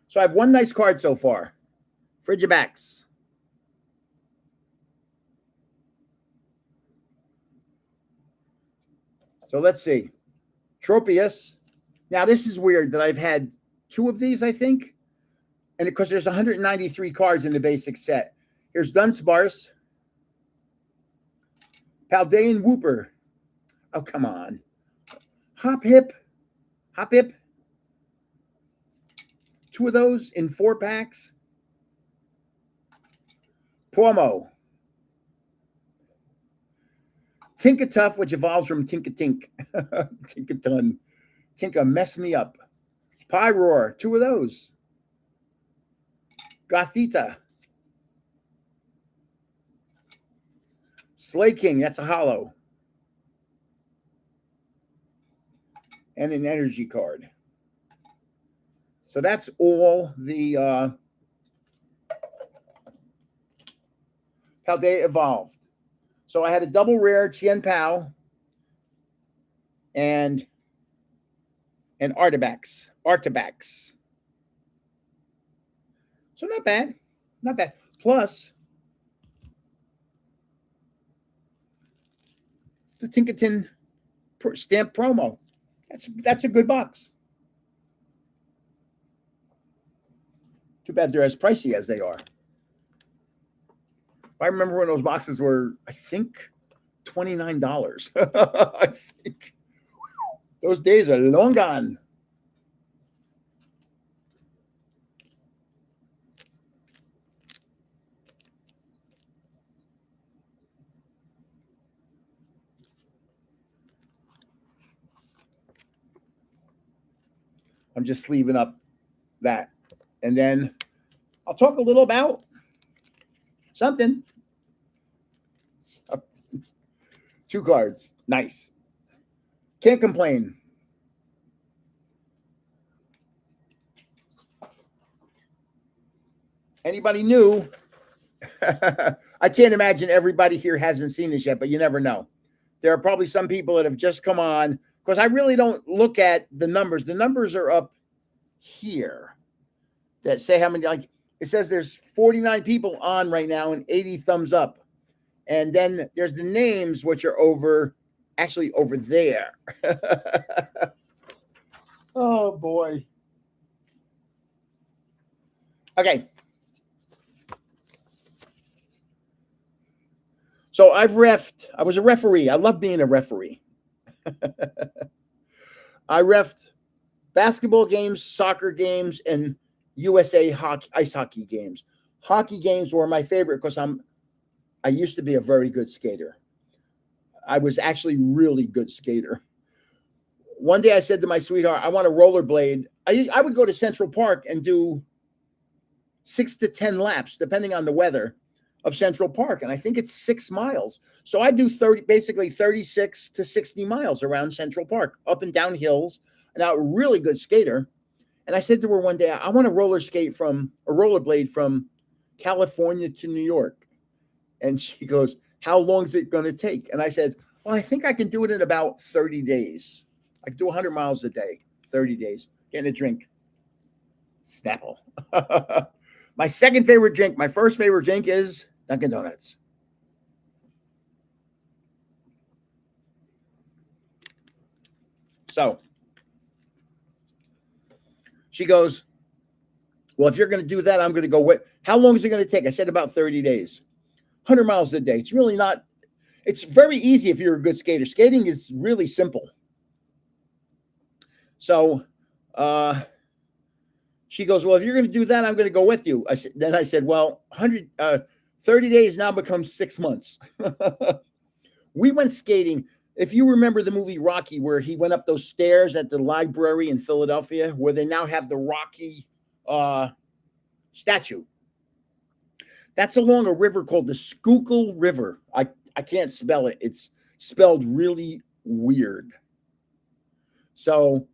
So I have one nice card so far. Frigibax. So let's see. Tropius. Now this is weird that I've had 2 of these, I think. And because there's 193 cards in the basic set. Here's Dunsparce. Paldean Whooper. Oh, come on. Hop-Hip. 2 of those in 4 packs. Pomo. Tinkatuff, which evolves from Tinkatink. Tinkaton. Tinka mess me up. Pyroar. 2 of those. Gothita. Slaking. That's a hollow. And an energy card. So that's all the Paldea evolved. So I had a double rare Chien Pao and Artabax. So not bad. Not bad. Plus the Tinkaton stamp promo. That's a good box. Too bad they're as pricey as they are. I remember when those boxes were, I think, $29. I think those days are long gone. I'm just sleeving up that. And then I'll talk a little about something. 2 cards. Nice. Can't complain. Anybody new? I can't imagine everybody here hasn't seen this yet, but you never know. There are probably some people that have just come on because I really don't look at the numbers. The numbers are up here that say how many, like it says there's 49 people on right now and 80 thumbs up. And then there's the names, which are actually over there. Oh boy. Okay. So I was a referee. I love being a referee. I refed basketball games, soccer games, and USA ice hockey games. Hockey games were my favorite because I used to be a very good skater. I was actually really good skater. One day I said to my sweetheart, I want to rollerblade. I would go to Central Park and do 6 to 10 laps, depending on the weather, of Central Park. And I think it's 6 miles. So I do basically 36 to 60 miles around Central Park, up and down hills. And I'm a really good skater. And I said to her one day, I want to rollerblade from California to New York. And she goes, how long is it going to take? And I said, well, I think I can do it in about 30 days. I can do 100 miles a day, 30 days, getting a drink. Snapple. My second favorite drink, my first favorite drink is Dunkin' Donuts. So she goes, well, if you're going to do that, I'm going to go with, how long is it going to take? I said about 30 days, 100 miles a day. It's really not, it's very easy if you're a good skater. Skating is really simple. So she goes, well, if you're going to do that, I'm going to go with you. Then I said, well, 30 days now becomes 6 months. We went skating. If you remember the movie Rocky, where he went up those stairs at the library in Philadelphia, where they now have the Rocky statue. That's along a river called the Schuylkill River. I can't spell it. It's spelled really weird. So,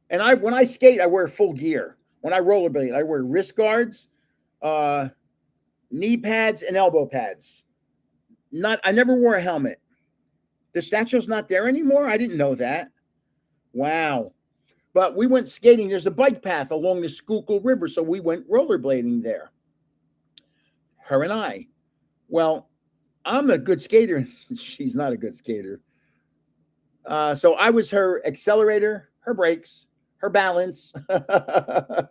and when I skate, I wear full gear. When I rollerblade, I wear wrist guards, knee pads, and elbow pads. I never wore a helmet. The statue's not there anymore. I didn't know that. Wow. But we went skating. There's a bike path along the Schuylkill River, so we went rollerblading there. Her and I. Well, I'm a good skater. She's not a good skater. So I was her accelerator, her brakes, her balance. But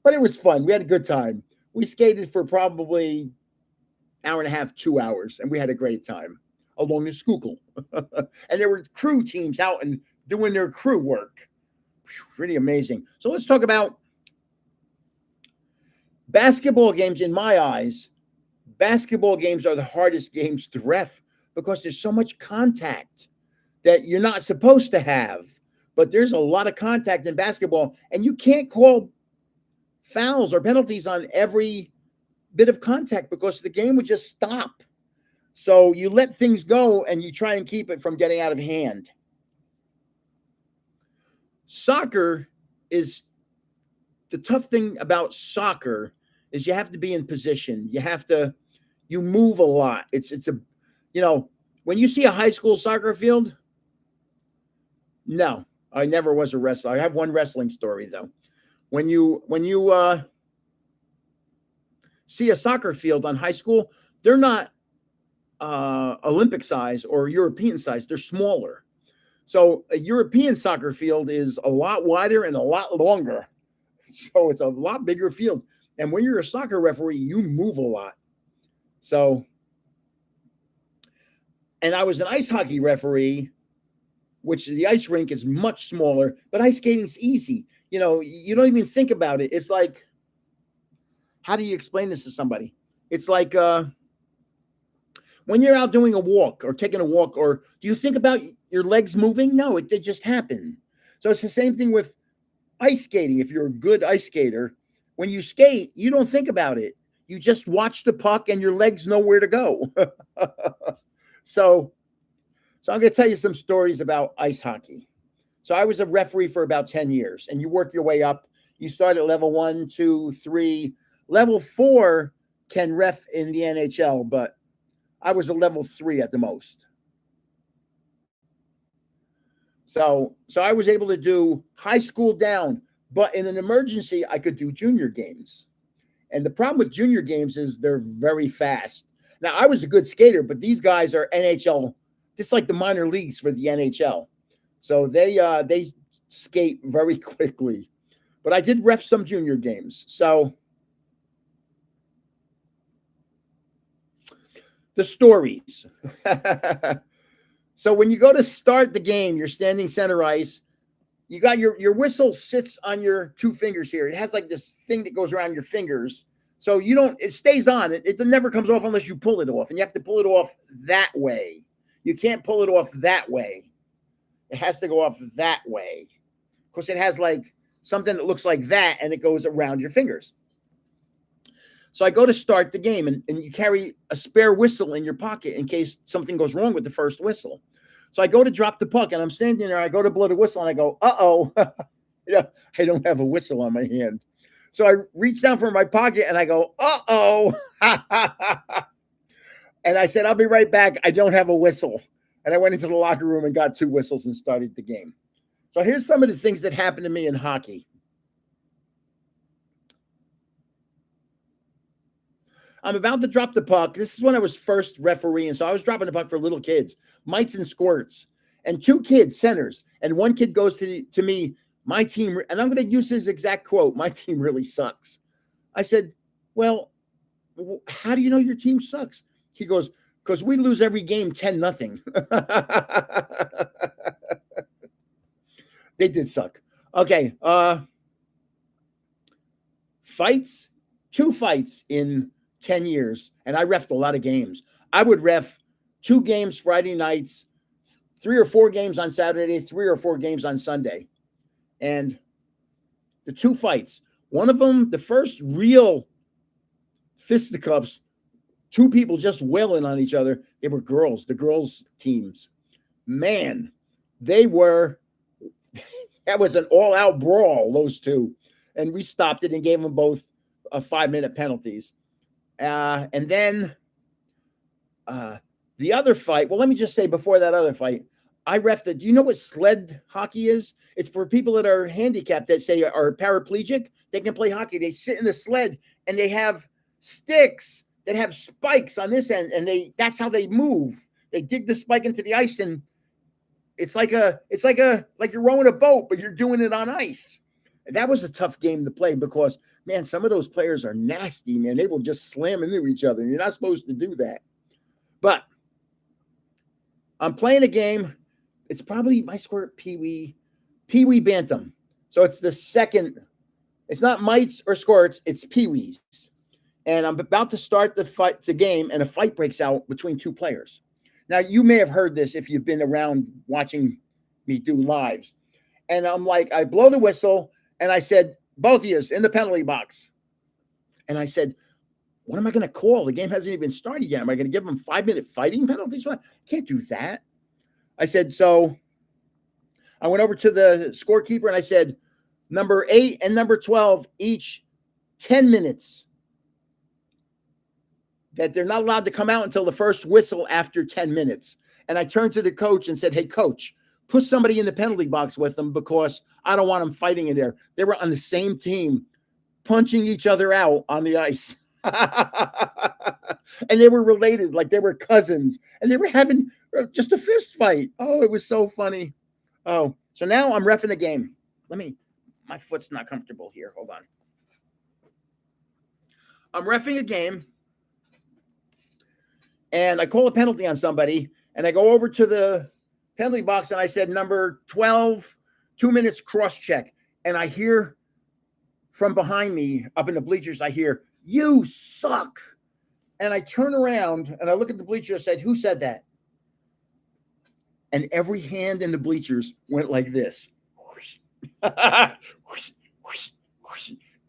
it was fun. We had a good time. We skated for probably hour and a half, 2 hours, and we had a great time along the Schuylkill. And there were crew teams out and doing their crew work. Pretty amazing. So let's talk about basketball games. In my eyes, basketball games are the hardest games to ref because there's so much contact that you're not supposed to have. But there's a lot of contact in basketball, and you can't call fouls or penalties on every bit of contact because the game would just stop. So you let things go and you try and keep it from getting out of hand. Soccer is the tough thing about soccer is you have to be in position. You move a lot. When you see a high school soccer field, no, I never was a wrestler. I have one wrestling story though. When you see a soccer field on high school, they're not Olympic size or European size. They're smaller. So a European soccer field is a lot wider and a lot longer. So it's a lot bigger field. And when you're a soccer referee, you move a lot. So, and I was an ice hockey referee, which the ice rink is much smaller, but ice skating's easy. You don't even think about it. It's like, how do you explain this to somebody? It's like when you're out doing a walk or taking a walk, or do you think about your legs moving? No, they just happen. So it's the same thing with ice skating. If you're a good ice skater, when you skate, you don't think about it. You just watch the puck and your legs know where to go. So I'm going to tell you some stories about ice hockey. So I was a referee for about 10 years, and you work your way up. You start at level 1, 2, 3. Level 4 can ref in the NHL, but I was a level 3 at the most. So I was able to do high school down, but in an emergency, I could do junior games. And the problem with junior games is they're very fast. Now, I was a good skater, but these guys are NHL, just like the minor leagues for the NHL. So they skate very quickly. But I did ref some junior games. So the stories. So when you go to start the game, you're standing center ice. You got your whistle sits on your 2 fingers here. It has like this thing that goes around your fingers. So it stays on. It never comes off unless you pull it off. And you have to pull it off that way. You can't pull it off that way. It has to go off that way. Of course, it has like something that looks like that, and it goes around your fingers. So I go to start the game, and you carry a spare whistle in your pocket in case something goes wrong with the first whistle. So I go to drop the puck, and I'm standing there. I go to blow the whistle, and I go, uh-oh. I don't have a whistle on my hand. So I reach down for my pocket, and I go, uh-oh. And I said, I'll be right back. I don't have a whistle. And I went into the locker room and got 2 whistles and started the game. So here's some of the things that happened to me in hockey. I'm about to drop the puck. This is when I was first refereeing. So I was dropping the puck for little kids, mites and squirts, and 2 kids, centers. And one kid goes to me, my team, and I'm going to use his exact quote, my team really sucks. I said, well, how do you know your team sucks? He goes, because we lose every game 10-0. They did suck. Okay. Fights, 2 fights in 10 years, and I reffed a lot of games. I would ref 2 games Friday nights, 3 or 4 games on Saturday, 3 or 4 games on Sunday. And the 2 fights, one of them, the first real fisticuffs, 2 people just wailing on each other. They were girls, the girls' teams. Man, they were, that was an all-out brawl, those 2. And we stopped it and gave them both 5-minute penalties. And then the other fight, well, let me just say before that other fight, I reffed it. Do you know what sled hockey is? It's for people that are handicapped that say are paraplegic. They can play hockey. They sit in the sled and they have sticks that have spikes on this end, and that's how they move. They dig the spike into the ice, and it's like you're rowing a boat, but you're doing it on ice. And that was a tough game to play because, man, some of those players are nasty, man. They will just slam into each other. You're not supposed to do that. But I'm playing a game. It's probably my squirt Pee Wee Bantam. So it's the second. It's not mites or squirts. It's Pee Wees. And I'm about to start the game, and a fight breaks out between 2 players. Now, you may have heard this if you've been around watching me do lives. And I'm like, I blow the whistle, and I said, both of you in the penalty box. And I said, what am I going to call? The game hasn't even started yet. Am I going to give them 5-minute fighting penalties? I can't do that. I said, so I went over to the scorekeeper, and I said, number 8 and number 12, each 10 minutes. That they're not allowed to come out until the first whistle after 10 minutes. And I turned to the coach and said, hey, coach, put somebody in the penalty box with them because I don't want them fighting in there. They were on the same team, punching each other out on the ice. And they were related, like they were cousins. And they were having just a fist fight. Oh, it was so funny. Oh, so now I'm reffing a game. My foot's not comfortable here. Hold on. I'm reffing a game. And I call a penalty on somebody, and I go over to the penalty box, and I said, number 12, 2 minutes cross check. And I hear from behind me up in the bleachers, I hear, you suck. And I turn around, and I look at the bleachers and said, who said that? And every hand in the bleachers went like this.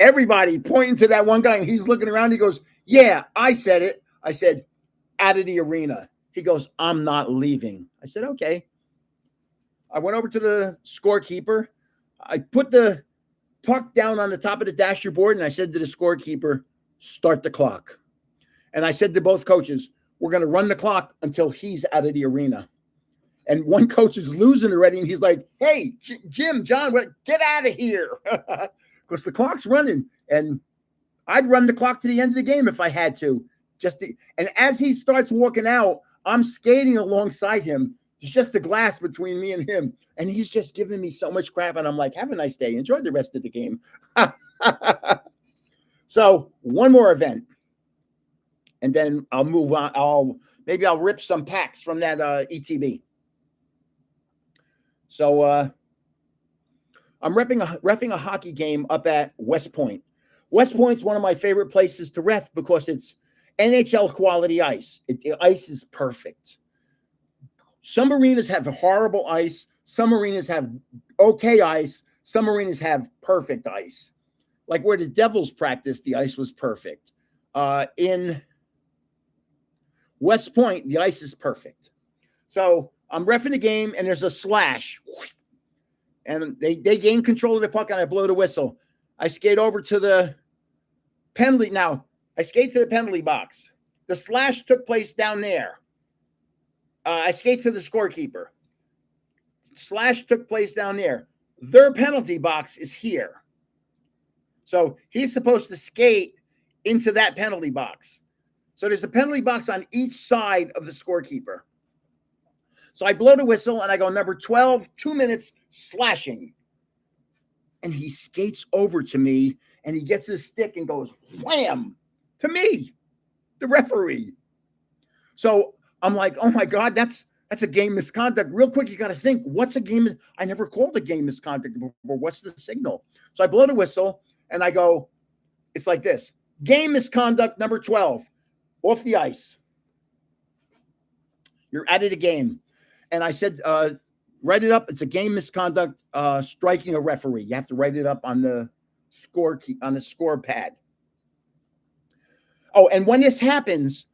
Everybody pointing to that one guy, and he's looking around. He goes, "Yeah, I said it." I said, "Out of the arena." He goes, "I'm not leaving." I said, "Okay." I went over to the scorekeeper. I put the puck down on the top of the dashboard, and I said to the scorekeeper, "Start the clock." And I said to both coaches, "We're going to run the clock until he's out of the arena." And one coach is losing already, and he's like, "Hey, Jim, John, get out of here." Because the clock's running. And I'd run the clock to the end of the game if I had to. And as he starts walking out, I'm skating alongside him. It's just a glass between me and him. And he's just giving me so much crap. And I'm like, "Have a nice day. Enjoy the rest of the game." So one more event. And then I'll move on. Maybe I'll rip some packs from that ETB. So I'm reffing a hockey game up at West Point. West Point's one of my favorite places to ref because it's NHL quality ice. The ice is perfect. Some arenas have horrible ice. Some arenas have okay ice. Some arenas have perfect ice. Like where the Devils practiced, the ice was perfect. In West Point, the ice is perfect. So I'm reffing the game, and there's a slash. And they gain control of the puck, and I blow the whistle. I skate over to the penalty. Now, I skate to the penalty box. The slash took place down there. I skate to the scorekeeper. Slash took place down there. Their penalty box is here. So he's supposed to skate into that penalty box. So there's a penalty box on each side of the scorekeeper. So I blow the whistle, and I go, "Number 12, 2 minutes, slashing." And he skates over to me, and he gets his stick and goes, wham, to me, the referee. So I'm like, "Oh, my God, that's a game misconduct." Real quick, you got to think, what's a game? I never called a game misconduct before. What's the signal? So I blow the whistle, and I go, it's like this. "Game misconduct, number 12, off the ice. You're out of the game." And I said, "Write it up. It's a game misconduct, striking a referee." You have to write it up on the score pad. Oh, and when this happens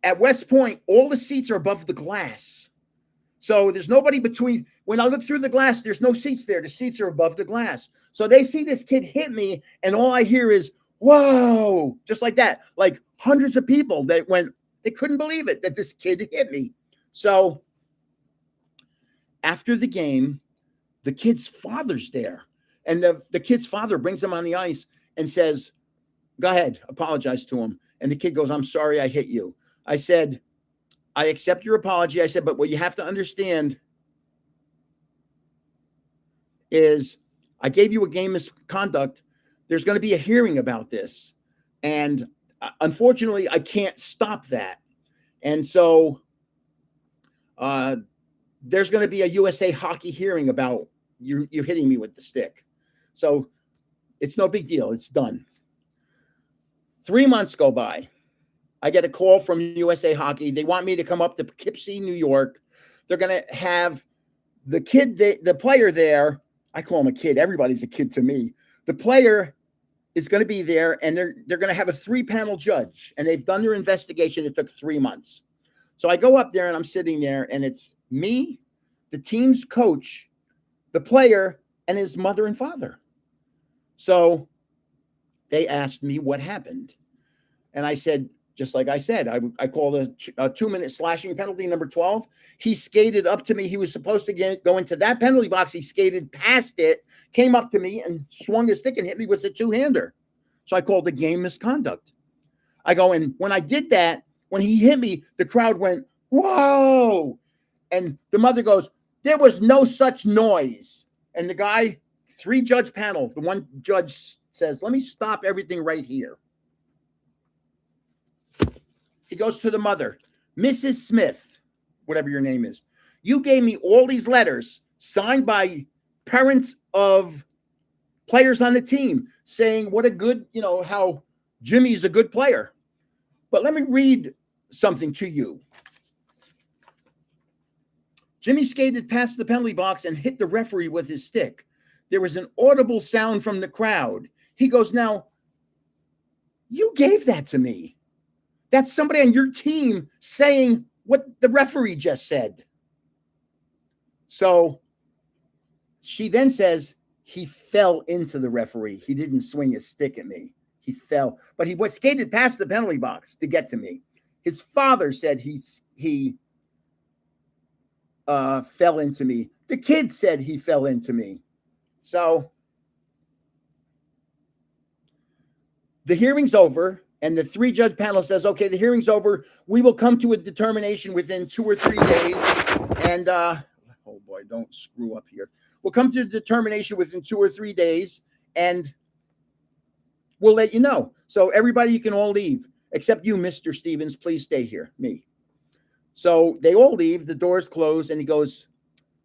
at West Point, all the seats are above the glass. So there's nobody between. When I look through the glass, there's no seats there. The seats are above the glass. So they see this kid hit me, and all I hear is, "Whoa," just like that. Like hundreds of people that they couldn't believe it that this kid hit me. So after the game, the kid's father's there. And the kid's father brings him on the ice and says, "Go ahead, apologize to him." And the kid goes, "I'm sorry I hit you." I said, "I accept your apology." I said, "But what you have to understand is I gave you a game misconduct. There's going to be a hearing about this. And unfortunately, I can't stop that. And so there's going to be a USA Hockey hearing about you hitting me with the stick. So it's no big deal. It's done." 3 months go by. I get a call from USA Hockey. They want me to come up to Poughkeepsie, New York. They're going to have the player there. I call him a kid. Everybody's a kid to me. The player is going to be there, and they're going to have a 3-panel judge, and they've done their investigation. It took 3 months. So I go up there, and I'm sitting there, and it's me, the team's coach, the player, and his mother and father. So they asked me what happened. And I said, just like I said, I called a 2-minute slashing penalty, number 12. He skated up to me. He was supposed to go into that penalty box. He skated past it, came up to me, and swung his stick and hit me with a 2-hander. So I called the game misconduct. I go, and when I did that, when he hit me, the crowd went, "Whoa!" And the mother goes, "There was no such noise." And the guy, 3-judge panel, the one judge says, "Let me stop everything right here." He goes to the mother, "Mrs. Smith, whatever your name is, you gave me all these letters signed by parents of players on the team saying what a good, how Jimmy's a good player. But let me read something to you. Jimmy skated past the penalty box and hit the referee with his stick. there was an audible sound from the crowd. He goes, now, you gave that to me. That's somebody on your team saying what the referee just said. So she then says, he fell into the referee. He didn't swing his stick at me. He fell, but he skated past the penalty box to get to me. His father said he fell into me. The kid said he fell into me. So the hearing's over, and the 3-judge panel says, okay, the hearing's over. We will come to a determination within 2 or 3 days. And, oh boy, don't screw up here. We'll come to a determination within 2 or 3 days, and we'll let you know. So everybody, you can all leave, except you, Mr. Stevens. Please stay here, me. So they all leave. The doors close, and he goes,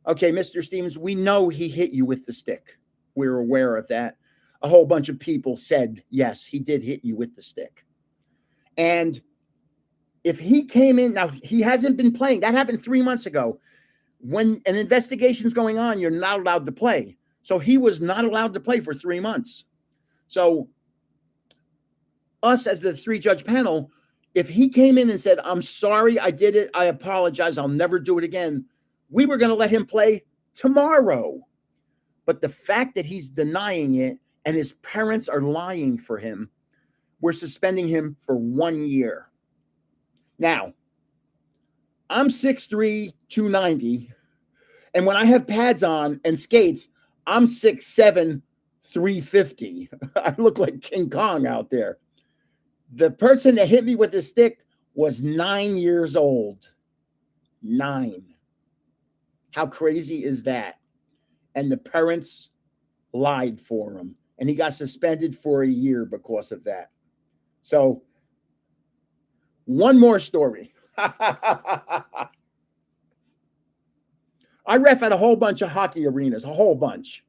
okay, Mr. Stevens, we know he hit you with the stick. We're aware of that. A whole bunch of people said, yes, he did hit you with the stick. And if he came in, now he hasn't been playing. That happened 3 months ago. When an investigation's going on, you're not allowed to play. So he was not allowed to play for 3 months. So us as the 3-judge panel, if he came in and said, I'm sorry, I did it, I apologize, I'll never do it again, we were going to let him play tomorrow. But the fact that he's denying it and his parents are lying for him, we're suspending him for 1 year. Now, I'm 6'3", 290, and when I have pads on and skates, I'm 6'7", 350. I look like King Kong out there. The person that hit me with the stick was 9 years old. 9. How crazy is that? And the parents lied for him, and he got suspended for a year because of that. So, one more story. I ref at a whole bunch of hockey arenas, a whole bunch.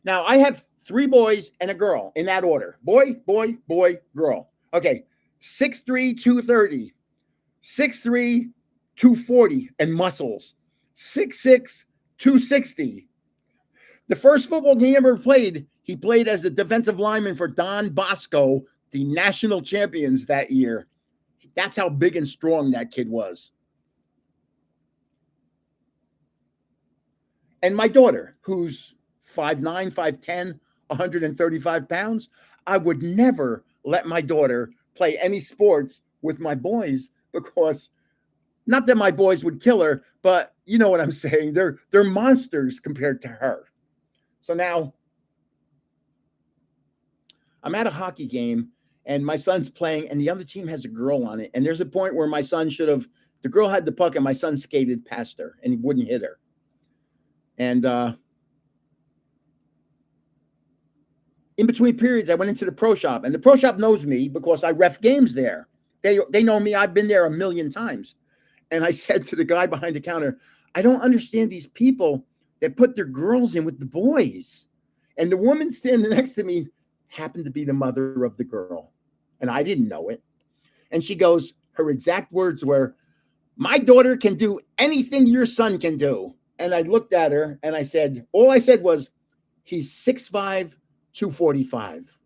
Now, I have 3 boys and a girl in that order. Boy, boy, boy, girl. Okay, 6'3", 230, 6'3", 240, and muscles. 6'6", 260. The first football game he ever played, he played as the defensive lineman for Don Bosco, the national champions that year. That's how big and strong that kid was. And my daughter, who's 5'9", 5'10", 135 pounds, I would never let my daughter play any sports with my boys because, not that my boys would kill her, but you know what I'm saying. They're monsters compared to her. So now I'm at a hockey game and my son's playing and the other team has a girl on it. And there's a point where my son the girl had the puck and my son skated past her and he wouldn't hit her. And in between periods, I went into the pro shop, and the pro shop knows me because I ref games there. They know me. I've been there a million times. And I said to the guy behind the counter, I don't understand these people that put their girls in with the boys. And the woman standing next to me happened to be the mother of the girl. And I didn't know it. And she goes, her exact words were, my daughter can do anything your son can do. And I looked at her and I said, all I said was, he's 6'5", 245.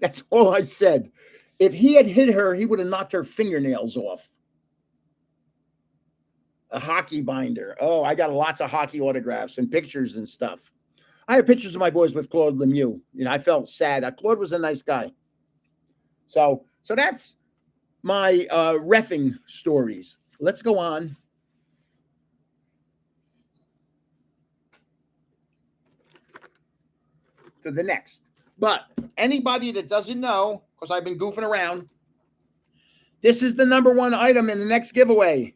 That's all I said. If he had hit her, he would have knocked her fingernails off. A hockey binder. Oh, I got lots of hockey autographs and pictures and stuff. I have pictures of my boys with Claude Lemieux. You know, I felt sad. Claude was a nice guy. So that's my reffing stories. Let's go on. To the next. But anybody that doesn't know, because I've been goofing around, this is the number 1 item in the next giveaway.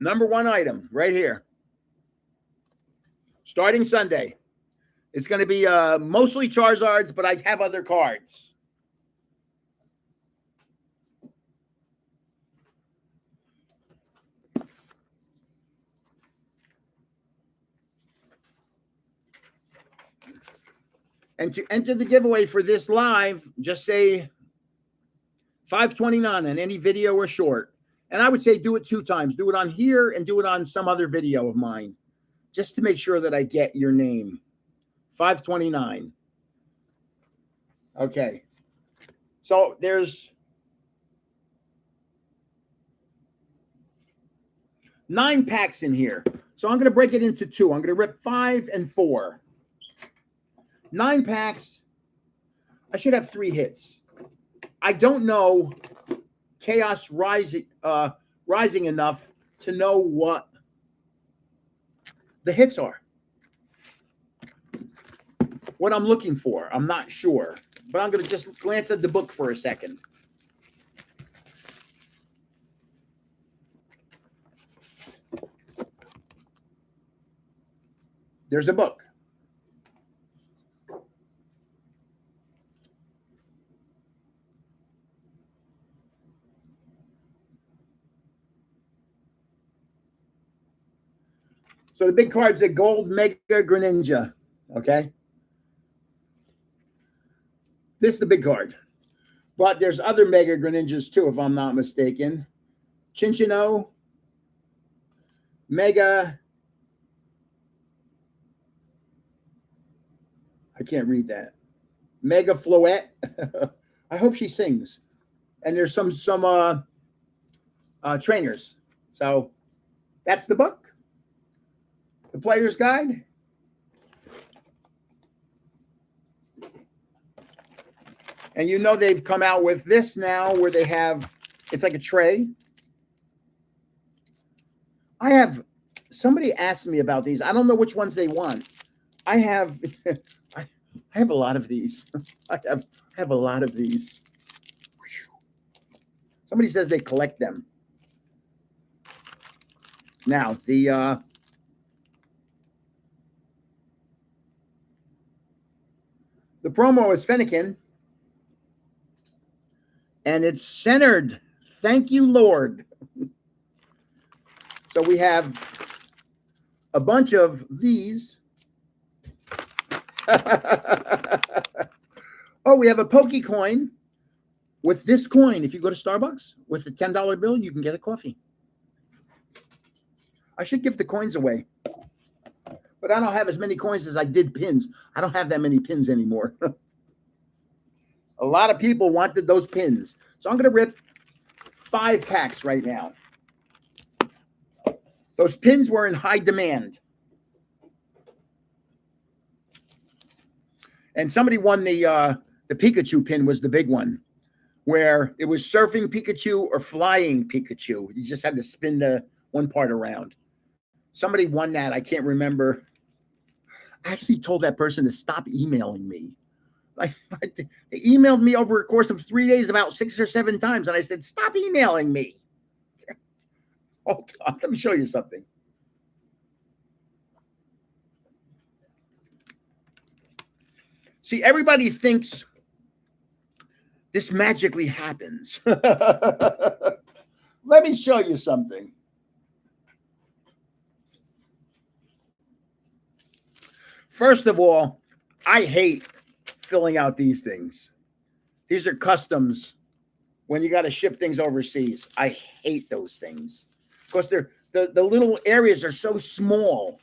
Number 1 item right here. Starting Sunday. It's going to be mostly Charizards, but I have other cards. And to enter the giveaway for this live, just say 529 on any video or short. And I would say do it 2 times. Do it on here and do it on some other video of mine. just to make sure that I get your name. 529. Okay. So there's 9 packs in here. So I'm going to break it into 2. I'm going to rip 5 and 4. 9 packs. I should have 3 hits. I don't know Chaos Rising enough to know what the hits are. What I'm looking for, I'm not sure. But I'm going to just glance at the book for a second. There's a book. So the big card's a gold Mega Greninja. Okay. This is the big card. But there's other Mega Greninjas too, if I'm not mistaken. Chinchino, Mega. I can't read that. Mega Floette. I hope she sings. And there's some trainers. So that's the book. The Player's Guide. And you know they've come out with this now where they have, it's like a tray. Somebody asked me about these. I don't know which ones they want. I have a lot of these. I have a lot of these. Somebody says they collect them. Now, the promo is Fennekin. And it's centered. Thank you, Lord. So we have a bunch of these. Oh, we have a Poke coin. With this coin, if you go to Starbucks with the $10 bill, you can get a coffee. I should give the coins away. But I don't have as many coins as I did pins. I don't have that many pins anymore. A lot of people wanted those pins. So I'm going to rip 5 packs right now. Those pins were in high demand. And somebody won the Pikachu pin was the big one, where it was surfing Pikachu or flying Pikachu. You just had to spin the one part around. Somebody won that. I can't remember. I actually told that person to stop emailing me. They emailed me over a course of 3 days about 6 or 7 times, and I said, stop emailing me. Hold on, let me show you something. See, everybody thinks this magically happens. Let me show you something. First of all, I hate filling out these things. These are customs when you got to ship things overseas. I hate those things because they're the little areas are so small.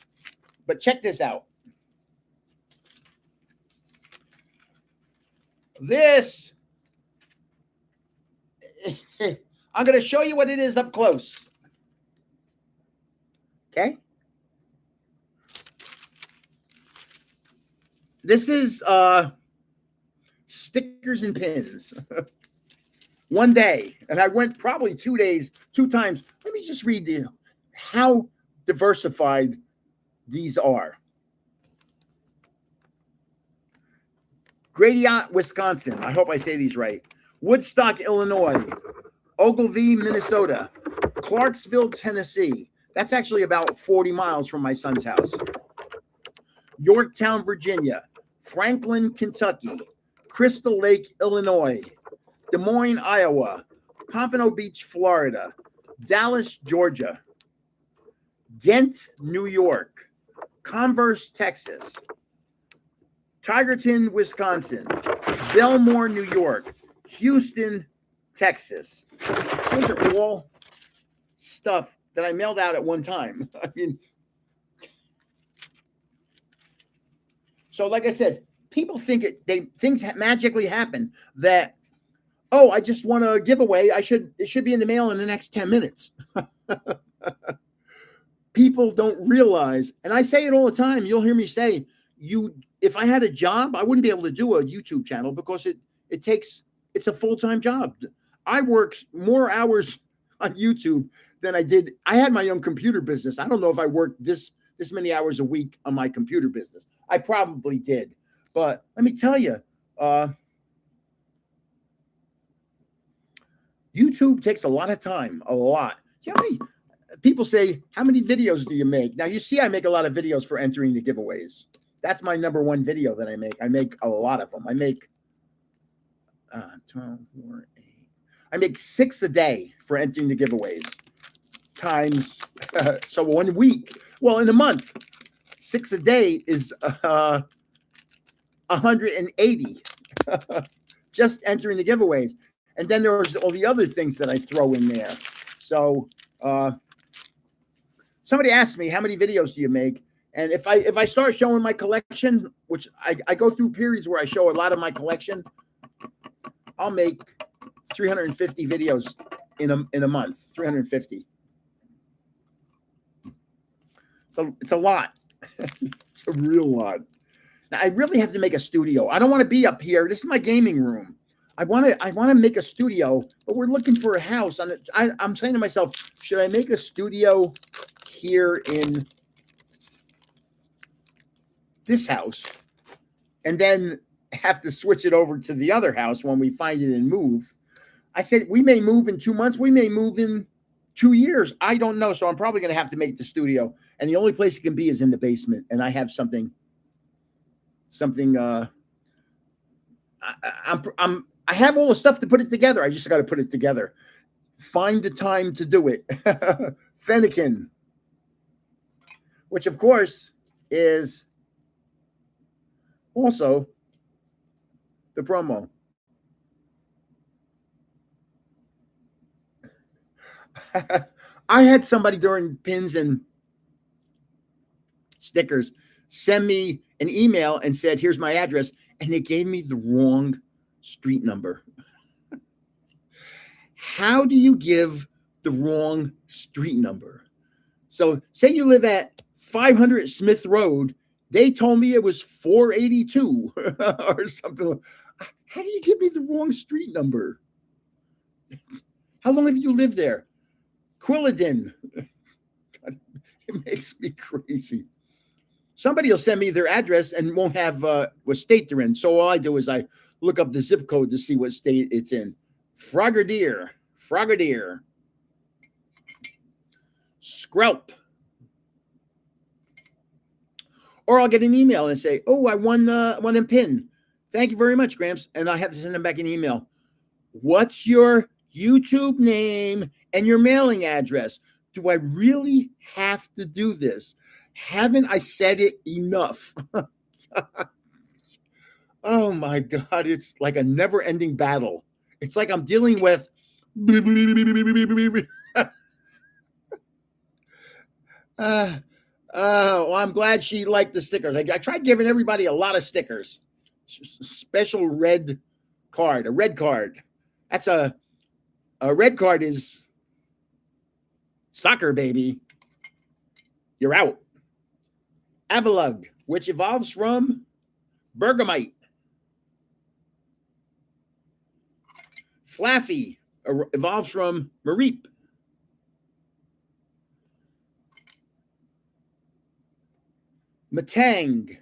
But check this out. This, I'm going to show you what it is up close. Okay. This is stickers and pins. One day, and I went probably 2 days, 2 times. Let me just read how diversified these are. Gradiant, Wisconsin. I hope I say these right. Woodstock, Illinois. Ogilvie, Minnesota. Clarksville, Tennessee. That's actually about 40 miles from my son's house. Yorktown, Virginia. Franklin, Kentucky. Crystal Lake, Illinois. Des Moines, Iowa. Pompano Beach, Florida. Dallas, Georgia. Dent, New York. Converse, Texas. Tigerton, Wisconsin. Belmore, New York. Houston, Texas. Those are all stuff that I mailed out at one time. I mean, So, like I said, people think things magically happen that, oh, I just want a giveaway. It should be in the mail in the next 10 minutes. People don't realize, and I say it all the time. You'll hear me say, if I had a job, I wouldn't be able to do a YouTube channel because it's a full-time job. I work more hours on YouTube than I did. I had my own computer business. I don't know if I worked this many hours a week on my computer business. I probably did. But let me tell you, YouTube takes a lot of time, a lot. You know, people say, how many videos do you make? Now, you see, I make a lot of videos for entering the giveaways. That's my number one video that I make. I make a lot of them. I make 12, 4, 8. I make 6 a day for entering the giveaways. Times, so 1 week. Well, in a month, 6 a day is 180 just entering the giveaways. And then there's all the other things that I throw in there. So somebody asked me, how many videos do you make? And if I start showing my collection, which I go through periods where I show a lot of my collection, I'll make 350 videos in a month. 350. So it's a lot. It's a real lot. Now, I really have to make a studio. I don't want to be up here. This is my gaming room. I want to make a studio, but we're looking for a house. I'm saying to myself, should I make a studio here in this house and then have to switch it over to the other house when we find it and move? I said, we may move in 2 months. We may move in 2 years. I don't know. So I'm probably going to have to make the studio. And the only place it can be is in the basement. And I have something, I have all the stuff to put it together. I just got to put it together. Find the time to do it. Fennekin, which of course is also the promo. I had somebody during pins and stickers send me an email and said, here's my address. And they gave me the wrong street number. How do you give the wrong street number? So say you live at 500 Smith Road. They told me it was 482 or something. How do you give me the wrong street number? How long have you lived there? Quilladin. God, it makes me crazy. Somebody will send me their address and won't have what state they're in. So all I do is I look up the zip code to see what state it's in. Frogadier. Skrelp. Or I'll get an email and say, oh, I won a pin. Thank you very much, Gramps. And I have to send them back an email. What's your YouTube name and your mailing address? Do I really have to do this? Haven't I said it enough? Oh my God, it's like a never-ending battle. It's like I'm dealing with well, I'm glad she liked the stickers. I tried giving everybody a lot of stickers. Special red card, a red card. That's a red card is soccer, baby. You're out. Avalug, which evolves from Bergamite. Flaffy evolves from Mareep. Matang.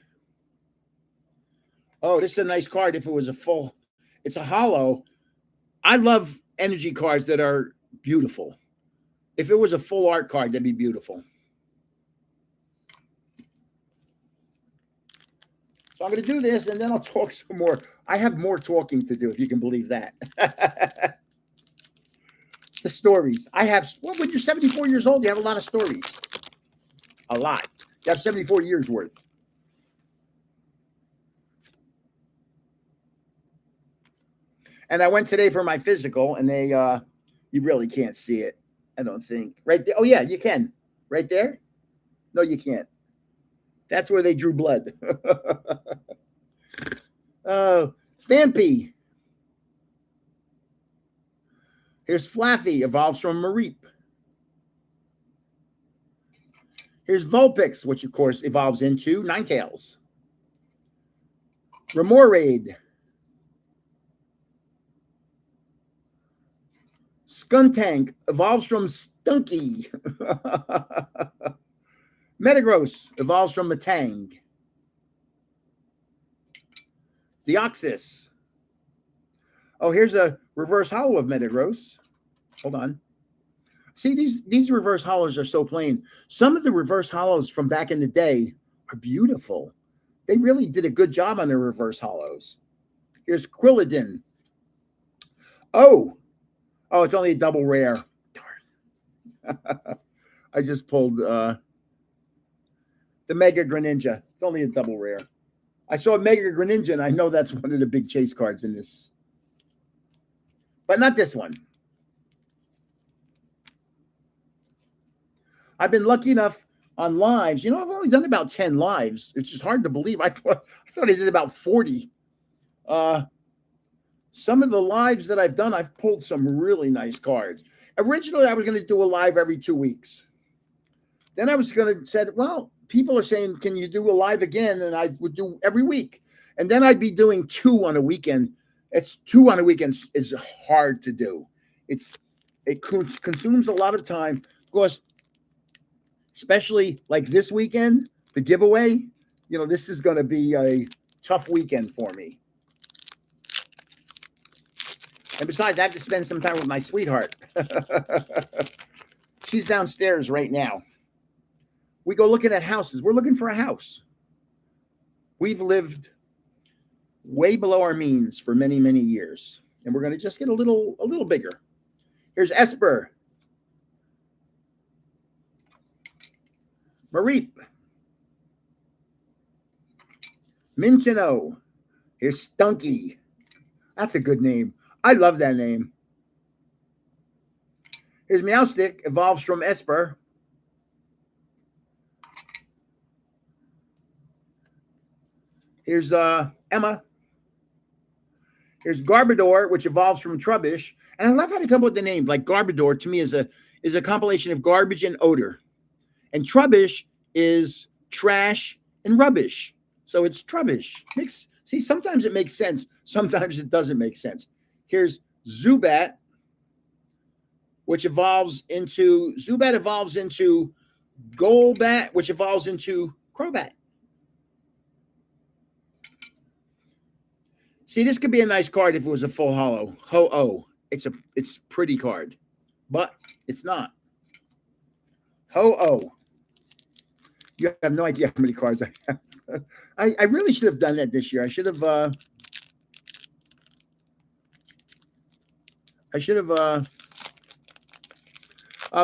Oh, this is a nice card if it was a full. It's a hollow. I love energy cards that are beautiful. If it was a full art card, that'd be beautiful. So I'm going to do this, and then I'll talk some more. I have more talking to do, if you can believe that. The stories. I have, well, when you're 74 years old, you have a lot of stories. A lot. You have 74 years worth. And I went today for my physical, and they, you really can't see it, I don't think. Right there. Oh, yeah, you can. Right there? No, you can't. That's where they drew blood. Phanpy. Here's Flaffy, evolves from Mareep. Here's Vulpix, which of course evolves into Ninetales. Remoraid. Skuntank evolves from Stunky. Metagross evolves from Matang. Deoxys. Oh, here's a reverse hollow of Metagross. Hold on. See, these reverse hollows are so plain. Some of the reverse hollows from back in the day are beautiful. They really did a good job on their reverse hollows. Here's Quilladin. Oh, it's only a double rare. Darn. I just pulled the Mega Greninja. It's only a double rare. I saw Mega Greninja, and I know that's one of the big chase cards in this. But not this one. I've been lucky enough on lives. I've only done about 10 lives. It's just hard to believe. I thought I did about 40. Some of the lives that I've done, I've pulled some really nice cards. Originally, I was going to do a live every 2 weeks. Then I was going to say, well, people are saying, can you do a live again? And I would do every week. And then I'd be doing 2 on a weekend. It's 2 on a weekend is hard to do. It consumes a lot of time. Of course, especially like this weekend, the giveaway, this is going to be a tough weekend for me. And besides, I have to spend some time with my sweetheart. She's downstairs right now. We go looking at houses. We're looking for a house. We've lived way below our means for many, many years. And we're going to just get a little bigger. Here's Esper. Mareep. Minchino. Here's Stunky. That's a good name. I love that name. Here's Meowstic, evolves from Esper. Here's Emma. Here's Garbodor, which evolves from Trubbish. And I love how they come up with the name. Like Garbodor to me is a compilation of garbage and odor. And Trubbish is trash and rubbish. So it's Trubbish. See, sometimes it makes sense. Sometimes it doesn't make sense. Here's Zubat, which evolves into Golbat, which evolves into Crobat. See, this could be a nice card if it was a full hollow. Ho-Oh. It's a pretty card, but it's not. Ho-Oh. You have no idea how many cards I have. I really should have done that this year. I should have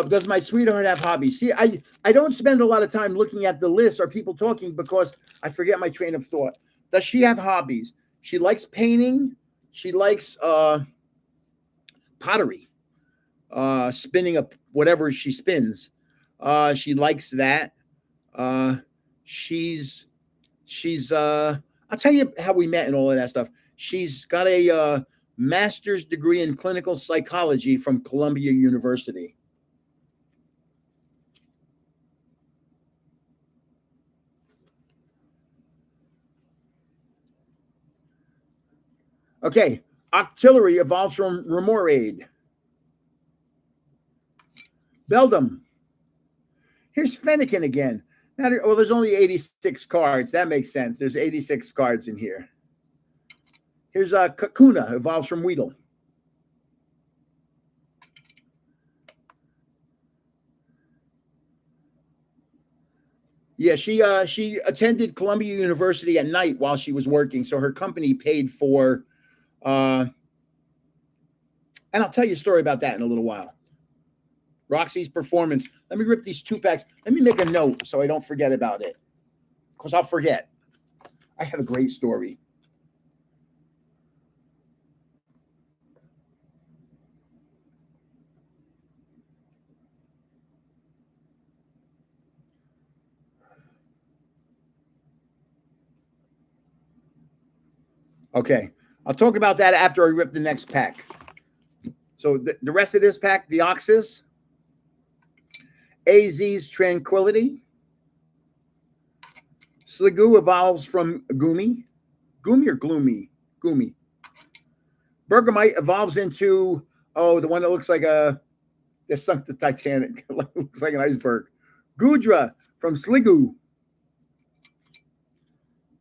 does my sweetheart have hobbies? See, I don't spend a lot of time looking at the list or people talking because I forget my train of thought. Does she have hobbies? She likes painting. She likes pottery, spinning up whatever she spins. She likes that. She's I'll tell you how we met and all of that stuff. She's got a master's degree in clinical psychology from Columbia University. Okay, Octillery evolves from Remoraid. Beldum. Here's Fennekin again. Now, well, there's only 86 cards. That makes sense. There's 86 cards in here. Here's Kakuna, evolves from Weedle. Yeah, she attended Columbia University at night while she was working, so her company paid for. And I'll tell you a story about that in a little while. Roxy's performance. Let me rip these 2 packs. Let me make a note so I don't forget about it, because I'll forget. I have a great story. Okay. I'll talk about that after I rip the next pack. So the rest of this pack, the Deoxys, AZ's Tranquility, Sliggoo evolves from Goomy. Goomy or Gloomy? Goomy. Bergamite evolves into, the one that looks like that sunk the Titanic. Looks like an iceberg. Goodra from Sliggoo.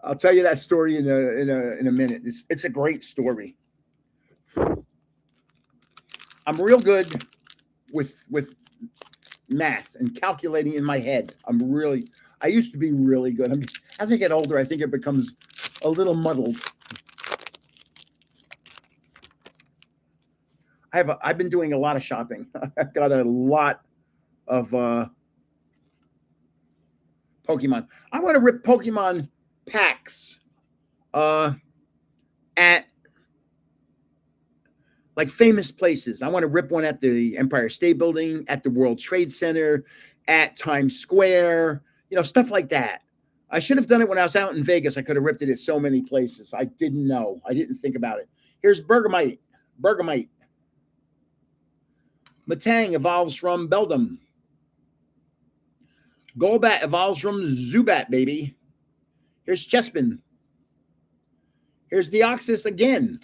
I'll tell you that story in a minute. It's a great story. I'm real good with math and calculating in my head. I used to be really good. As I get older, I think it becomes a little muddled. I've been doing a lot of shopping. I've got a lot of Pokemon. I want to rip Pokemon packs at like famous places. I want to rip one at the Empire State Building, at the World Trade Center, at Times Square, stuff like that. I should have done it when I was out in Vegas. I could have ripped it at so many places. I didn't know. I didn't think about it. Here's Bergamite. Matang evolves from Beldum. Golbat evolves from Zubat, baby. Here's Chespin. Here's Deoxys again.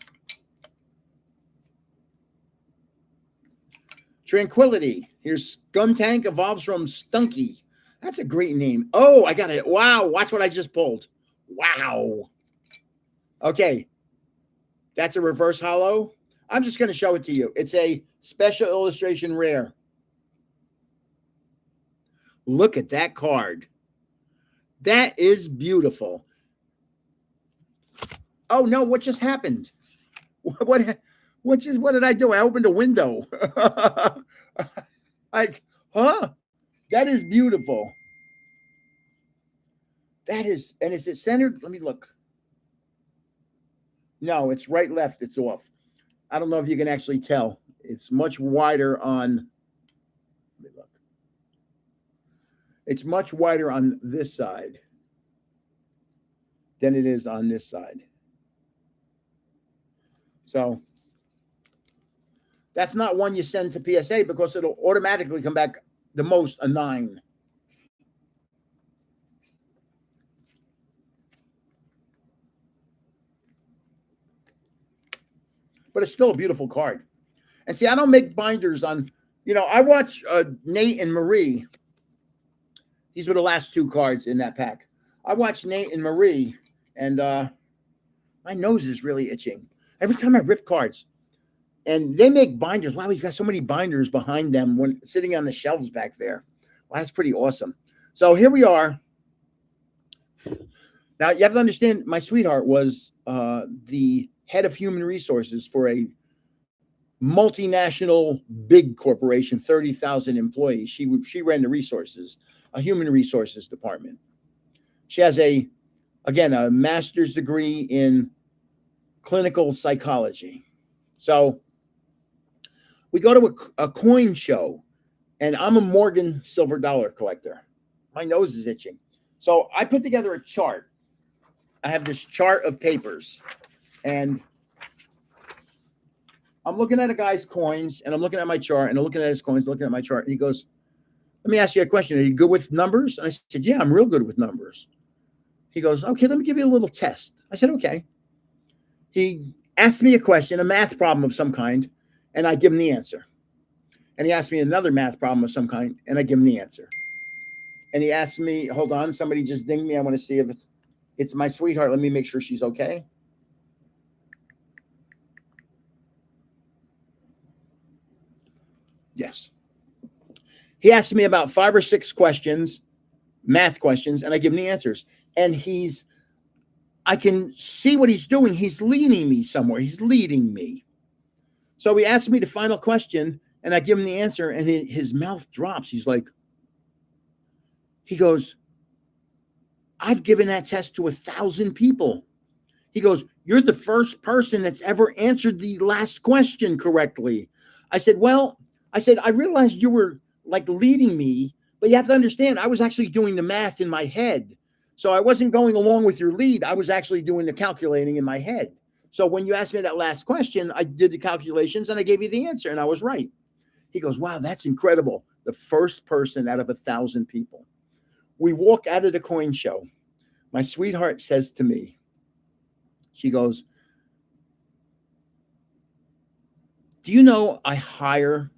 Tranquility. Here's Skuntank evolves from Stunky. That's a great name. Oh, I got it. Wow. Watch what I just pulled. Wow. Okay. That's a reverse holo. I'm just going to show it to you. It's a special illustration rare. Look at that card. That is beautiful. Oh no, what just happened? What did I do? I opened a window. Like, huh? That is beautiful. That is, and is it centered? Let me look. No, it's right, left. It's off. I don't know if you can actually tell. It's much wider on. Let me look. It's much wider on this side than it is on this side. So that's not one you send to PSA because it'll automatically come back the most a 9. But it's still a beautiful card. And see, I don't make binders on, I watch Nate and Marie. These were the last 2 cards in that pack. I watched Nate and Marie, and my nose is really itching. Every time I rip cards. And they make binders. Wow, he's got so many binders behind them when sitting on the shelves back there. Wow, that's pretty awesome. So here we are. Now, you have to understand, my sweetheart was the head of human resources for a multinational big corporation, 30,000 employees. She ran the resources, a human resources department. She has a master's degree in clinical psychology. So we go to a coin show, and I'm a Morgan silver dollar collector. My nose is itching. So I put together a chart. I have this chart of papers, and I'm looking at a guy's coins, and I'm looking at my chart, and I'm looking at his coins, looking at my chart, and he goes, "Let me ask you a question. Are you good with numbers?" And I said, "Yeah, I'm real good with numbers." He goes, "Okay, let me give you a little test." I said, "Okay." He asked me a question, a math problem of some kind, and I give him the answer. And he asked me another math problem of some kind, and I give him the answer. And he asked me, hold on, somebody just dinged me. I want to see if it's my sweetheart. Let me make sure she's okay. Yes. He asked me about 5 or 6 questions, math questions, and I give him the answers. And I can see what he's doing. He's leading me somewhere. He's leading me. So he asked me the final question, and I give him the answer, and his mouth drops. He goes, "I've given that test to 1,000 people." He goes, "You're the first person that's ever answered the last question correctly." I said, I realized you were like leading me, but you have to understand, I was actually doing the math in my head. So I wasn't going along with your lead. I was actually doing the calculating in my head. So when you asked me that last question, I did the calculations and I gave you the answer and I was right. He goes, wow, that's incredible. The first person out of 1,000 people. We walk out of the coin show. My sweetheart says to me, she goes, do you know I hire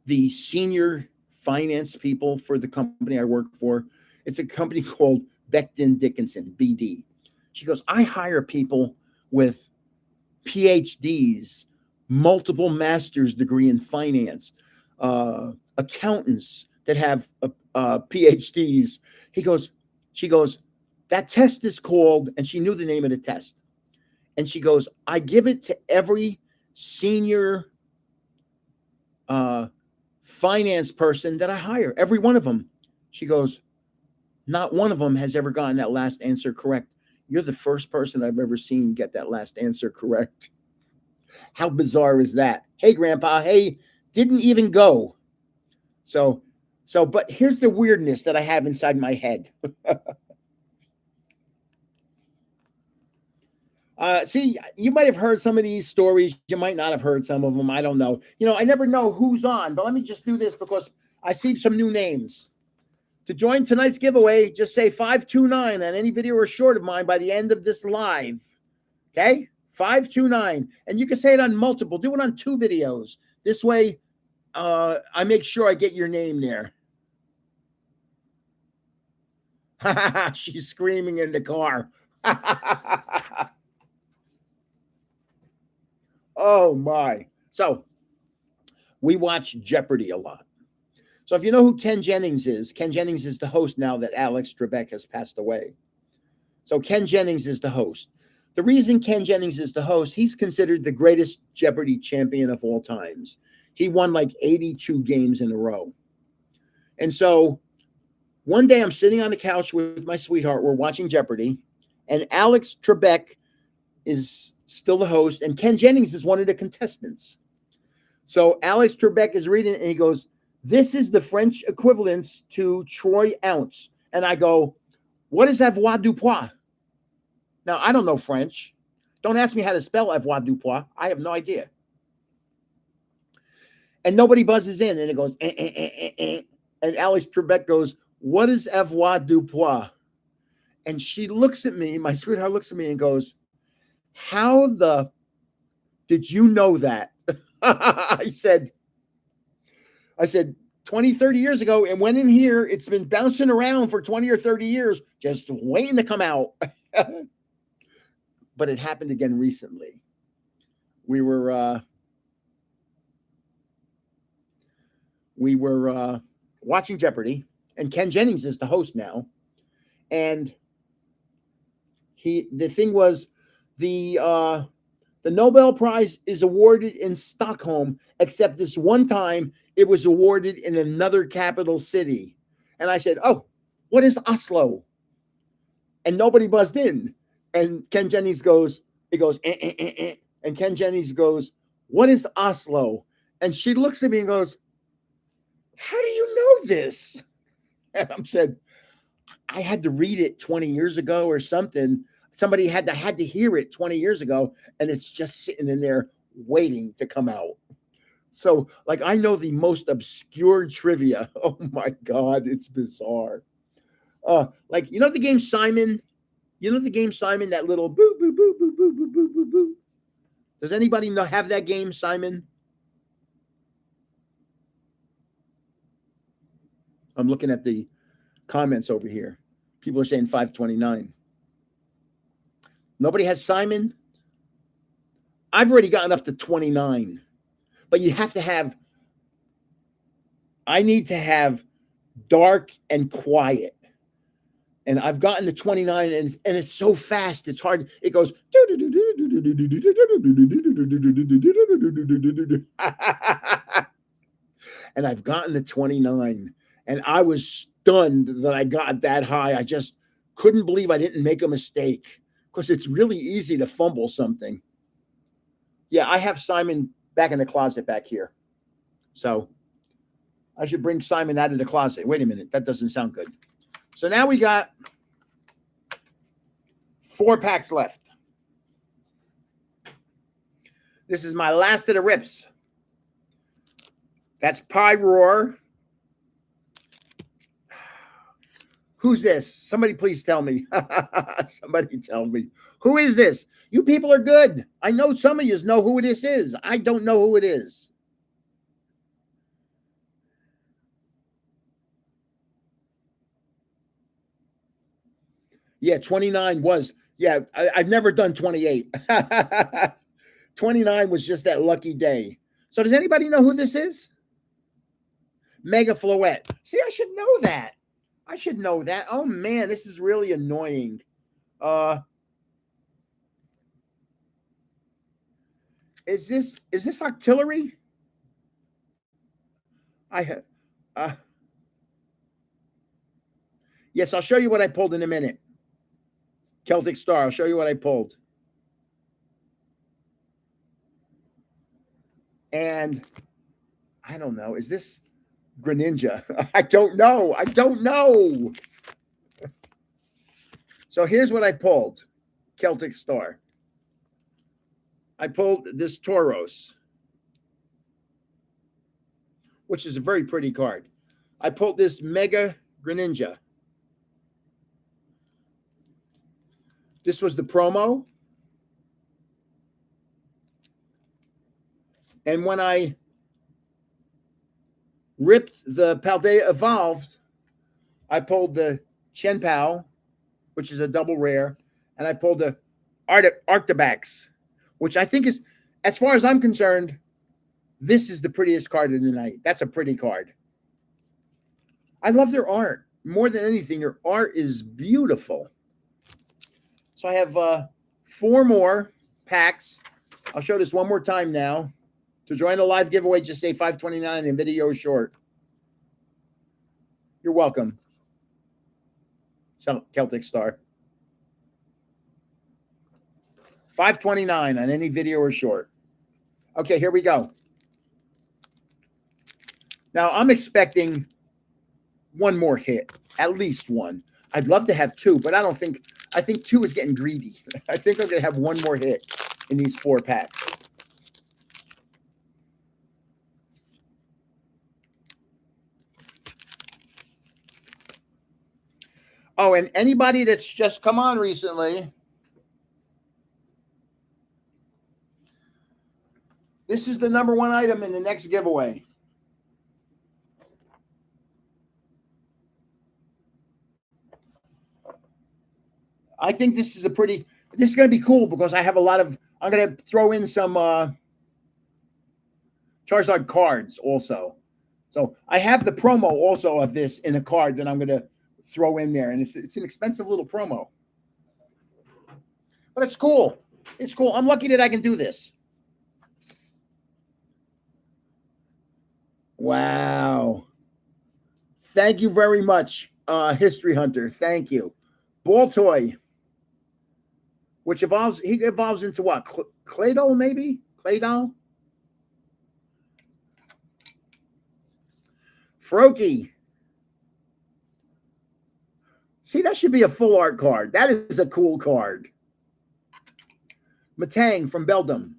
the senior finance people for the company I work for? It's a company called Becton Dickinson, BD. She goes, I hire people with PhDs, multiple master's degree in finance, accountants that have PhDs. She goes, that test is called, and she knew the name of the test. And she goes, I give it to every senior finance person that I hire, every one of them. She goes, not one of them has ever gotten that last answer correct. You're the first person I've ever seen get that last answer correct. How bizarre is that? Hey, Grandpa, hey, didn't even go. So, but here's the weirdness that I have inside my head. See, you might have heard some of these stories. You might not have heard some of them. I don't know. I never know who's on, but let me just do this because I see some new names. To join tonight's giveaway, just say 529 on any video or short of mine by the end of this live. Okay? 529. And you can say it on multiple. Do it on 2 videos. This way, I make sure I get your name there. She's screaming in the car. Oh, my. So, we watch Jeopardy a lot. So if you know who Ken Jennings is the host now that Alex Trebek has passed away. So Ken Jennings is the host. The reason Ken Jennings is the host, he's considered the greatest Jeopardy champion of all times. He won like 82 games in a row. And so one day I'm sitting on the couch with my sweetheart. We're watching Jeopardy. And Alex Trebek is still the host. And Ken Jennings is one of the contestants. So Alex Trebek is reading it and he goes, this is the French equivalence to troy ounce. And I go, what is avoirdupois? Now, I don't know French. Don't ask me how to spell avoirdupois. I have no idea. And nobody buzzes in. And it goes, And Alex Trebek goes, what is avoirdupois? And she looks at me, my sweetheart looks at me and goes, how the did you know that? I said, 20, 30 years ago, and went in here. It's been bouncing around for 20 or 30 years, just waiting to come out. But it happened again recently. We were watching Jeopardy, and Ken Jennings is the host now. And the thing was, the Nobel Prize is awarded in Stockholm, except this one time it was awarded in another capital city. And I said, oh, what is Oslo? And nobody buzzed in. And Ken Jennings goes, And Ken Jennings goes, what is Oslo? And she looks at me and goes, how do you know this? And I said, I had to read it 20 years ago or something. Somebody had to hear it 20 years ago, and it's just sitting in there waiting to come out. So, like, I know the most obscure trivia. Oh my God, it's bizarre. Like, you know the game Simon? That little boo, boo, boo, boo, boo, boo, boo, boo, boo. Does anybody have that game, Simon? I'm looking at the comments over here. People are saying 529. Nobody has Simon? I've already gotten up to 29. But you have to have, I need to have dark and quiet. And I've gotten to 29, and it's so fast, it's hard. It goes. And I've gotten to 29. And I was stunned that I got that high. I just couldn't believe I didn't make a mistake. Because it's really easy to fumble something. Yeah, I have Simon back in the closet back here. So I should bring Simon out of the closet. Wait a minute. That doesn't sound good. So now we got 4 packs left. This is my last of the rips. That's Pyroar. Who's this? Somebody please tell me. Somebody tell me. Who is this? You people are good. I know some of you know who this is. I don't know who it is. Yeah, 29 was. Yeah, I've never done 28. 29 was just that lucky day. So does anybody know who this is? Mega Floette. See, I should know that. I should know that. Oh man, this is really annoying. Is this artillery? I have yes, I'll show you what I pulled in a minute. Celtic Star, I'll show you what I pulled. And I don't know, is this Greninja? I don't know. I don't know. So here's what I pulled. Celtic Star. I pulled this Tauros, which is a very pretty card. I pulled this Mega Greninja. This was the promo. And when I ripped the Paldea Evolved, I pulled the Chien-Pao, which is a double rare, and I pulled the Arctibax, which I think is, as far as I'm concerned, this is the prettiest card of the night. That's a pretty card. I love their art. More than anything, their art is beautiful. So I have 4 more packs. I'll show this one more time now. To join a live giveaway, just say 529 and video short. You're welcome. Celtic Star. 529 on any video or short. Okay, here we go. Now, I'm expecting one more hit, at least one. I'd love to have 2, but I think 2 is getting greedy. I think I'm going to have one more hit in these 4 packs. Oh, and anybody that's just come on recently, this is the #1 item in the next giveaway. I think this is going to be cool because I have a lot of, I'm going to throw in some Charizard cards also. So I have the promo also of this in a card that I'm going to throw in there. And it's an expensive little promo. But it's cool. It's cool. I'm lucky that I can do this. Wow. Thank you very much, History Hunter. Thank you. Baltoy, which he evolves into what? Claydol, maybe? Claydol? Froakie. See, that should be a full art card. That is a cool card. Matang from Beldum.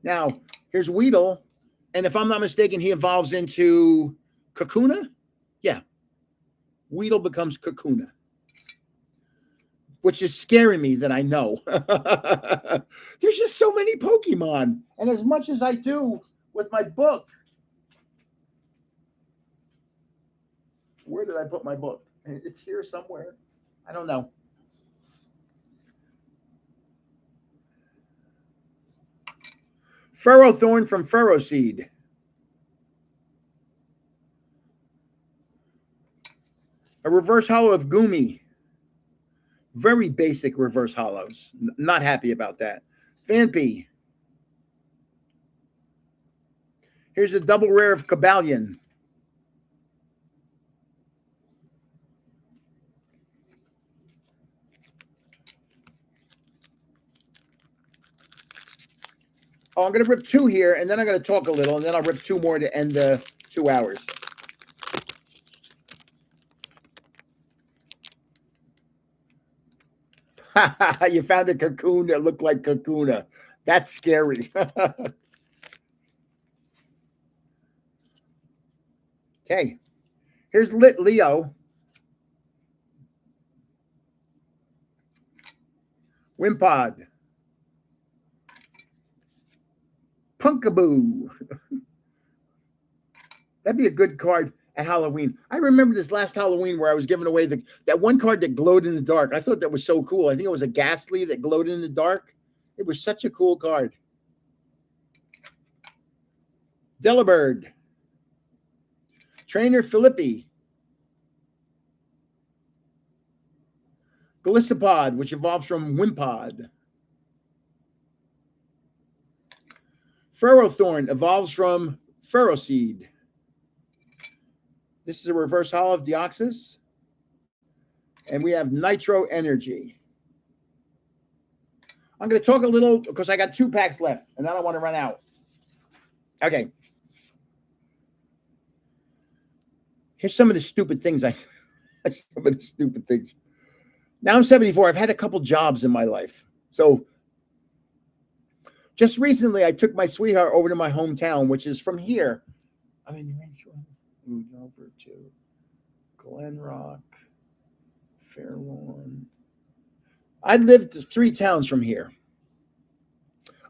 Now, here's Weedle. And if I'm not mistaken, he evolves into Kakuna? Yeah. Weedle becomes Kakuna. Which is scaring me that I know. There's just so many Pokemon. And as much as I do with my book. Where did I put my book? It's here somewhere. I don't know. Ferrothorn from Ferroseed. A reverse holo of Gumi. Very basic reverse holos. Not happy about that. Phanpy. Here's a double rare of Cobalion. Oh, I'm going to rip 2 here, and then I'm going to talk a little, and then I'll rip 2 more to end the 2 hours. You found a cocoon that looked like Kakuna. That's scary. Okay. Here's Lit Leo. Wimpod. Punkaboo. That'd be a good card at Halloween. I remember this last Halloween where I was giving away that one card that glowed in the dark. I thought that was so cool. I think it was a Ghastly that glowed in the dark. It was such a cool card. Delibird. Trainer Filippi. Galissapod, which evolves from Wimpod. Ferrothorn evolves from Ferroseed. This is a reverse holo of Deoxys. And we have Nitro Energy. I'm going to talk a little because I got 2 packs left and I don't want to run out. Okay. Here's some of the stupid things Now I'm 74. I've had a couple jobs in my life. So just recently, I took my sweetheart over to my hometown, which is from here. I mean, moved over to Glen Rock, Fairlawn. I lived 3 towns from here.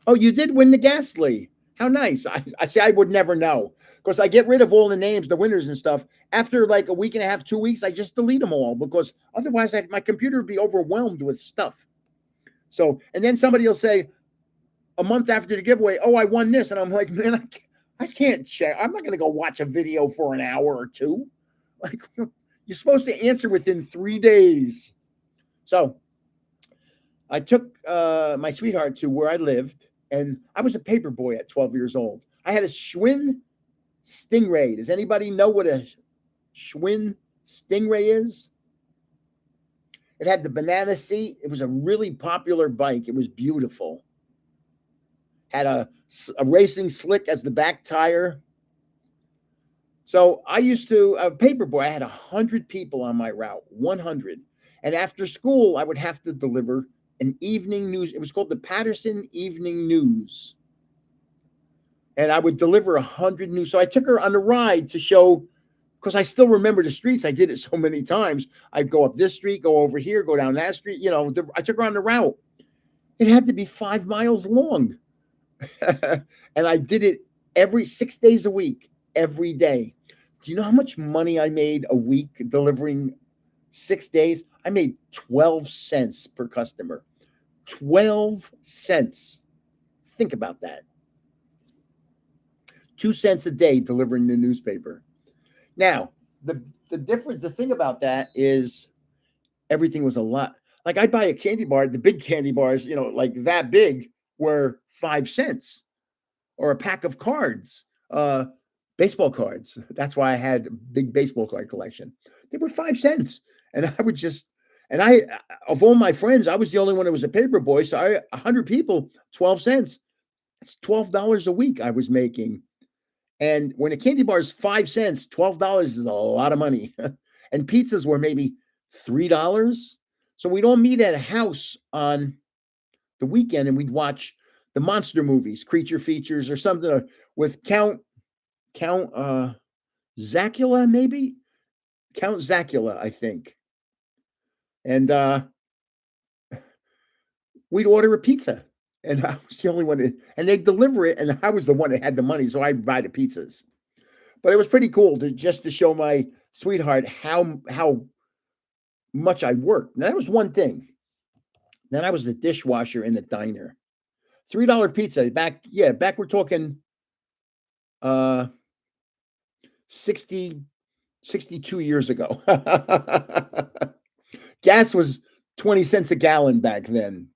Oh, you did win the Ghastly. How nice. I say I would never know because I get rid of all the names, the winners and stuff. After like a week and a half, 2 weeks, I just delete them all because otherwise my computer would be overwhelmed with stuff. So, and then somebody will say a month after the giveaway, oh, I won this. And I'm like, man, I can't check. I'm not going to go watch a video for an hour or 2. Like, you're supposed to answer within 3 days. So I took my sweetheart to where I lived. And I was a paper boy at 12 years old. I had a Schwinn Stingray. Does anybody know what a Schwinn Stingray is? It had the banana seat. It was a really popular bike. It was beautiful. Had a racing slick as the back tire. So I used to, a paper boy, I had 100 people on my route, 100. And after school, I would have to deliver an evening news. It was called the Patterson Evening News. And I would deliver 100 news. So I took her on a ride to show, because I still remember the streets. I did it so many times. I'd go up this street, go over here, go down that street. You know, I took her on the route. It had to be 5 miles long. And I did it every 6 days a week, every day. Do you know how much money I made a week delivering 6 days? I made 12 cents per customer. 12 cents. Think about that. 2 cents a day delivering the newspaper. Now, the difference, the thing about that is everything was a lot. Like I'd buy a candy bar, the big candy bars, you know, like that big were 5 cents, or a pack of cards, baseball cards. That's why I had a big baseball card collection. They were 5 cents. And I would just, and I, of all my friends, I was the only one that was a paper boy. So 100 people, 12 cents. That's $12 a week I was making. And when a candy bar is 5 cents, $12 is a lot of money. And pizzas were maybe $3. So we'd all meet at a house on the weekend and we'd watch the monster movies, creature features or something with Count Zacula, maybe? Count Zacula, I think. And we'd order a pizza. And I was the only one, and they'd deliver it, and I was the one that had the money, so I'd buy the pizzas. But it was pretty cool just to show my sweetheart how much I worked. Now, that was one thing. Then I was the dishwasher in the diner. $3 pizza back we're talking 62 years ago. Gas was 20 cents a gallon back then.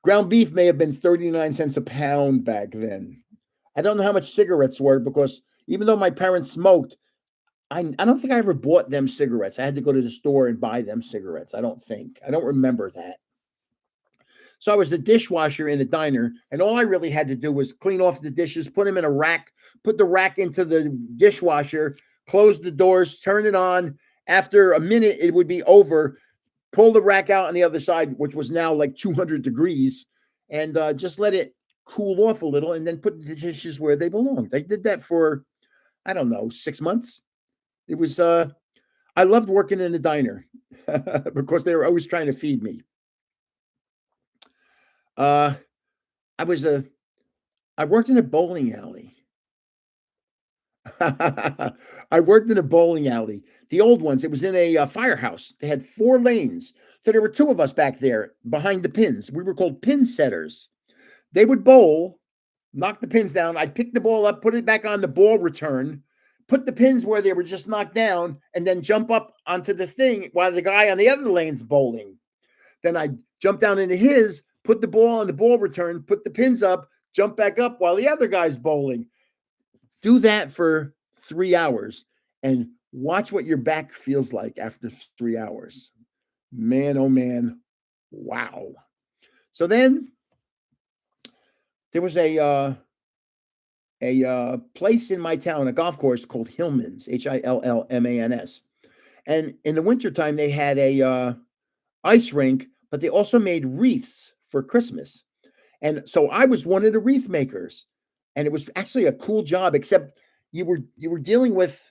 Ground beef may have been 39 cents a pound back then. I don't know how much cigarettes were because even though my parents smoked, I don't think I ever bought them cigarettes. I had to go to the store and buy them cigarettes. I don't remember that. So I was the dishwasher in the diner, and all I really had to do was clean off the dishes, put them in a rack, put the rack into the dishwasher, close the doors, turn it on. After a minute, it would be over. pull the rack out on the other side, which was now like 200 degrees, and just let it cool off a little, and then put the dishes where they belong. They did that for, I don't know, 6 months. It was, I loved working in a diner because they were always trying to feed me. I worked in a bowling alley. I worked in a bowling alley. The old ones, it was in a firehouse. They had 4 lanes. So there were 2 of us back there behind the pins. We were called pin setters. They would bowl, knock the pins down. I'd pick the ball up, put it back on the ball return, put the pins where they were just knocked down, and then jump up onto the thing while the guy on the other lane's bowling. Then I'd jump down into his, put the ball on the ball return, put the pins up, jump back up while the other guy's bowling. Do that for 3 hours and watch what your back feels like after 3 hours. Man, oh man. Wow. So then there was a place in my town, a golf course called Hillman's, Hillmans. And in the wintertime, they had a ice rink, but they also made wreaths for Christmas. And so I was one of the wreath makers. And it was actually a cool job, except you were dealing with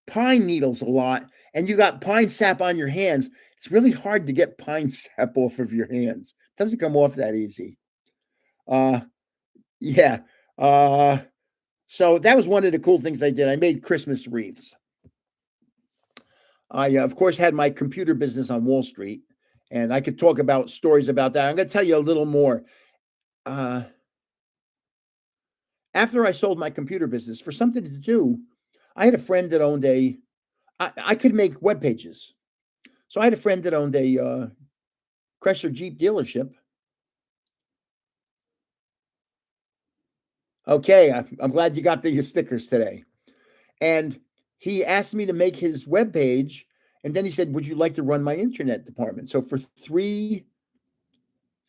pine needles a lot, and you got pine sap on your hands. It's really hard to get pine sap off of your hands. It doesn't come off that easy. Yeah. So that was one of the cool things I did. I made Christmas wreaths. I, of course, had my computer business on Wall Street, and I could talk about stories about that. I'm going to tell you a little more. After I sold my computer business for something to do, I had a friend that owned I could make web pages. So I had a friend that owned a Chrysler Jeep dealership. Okay, I'm glad you got the stickers today. And he asked me to make his web page, and then he said, "Would you like to run my internet department?" So for three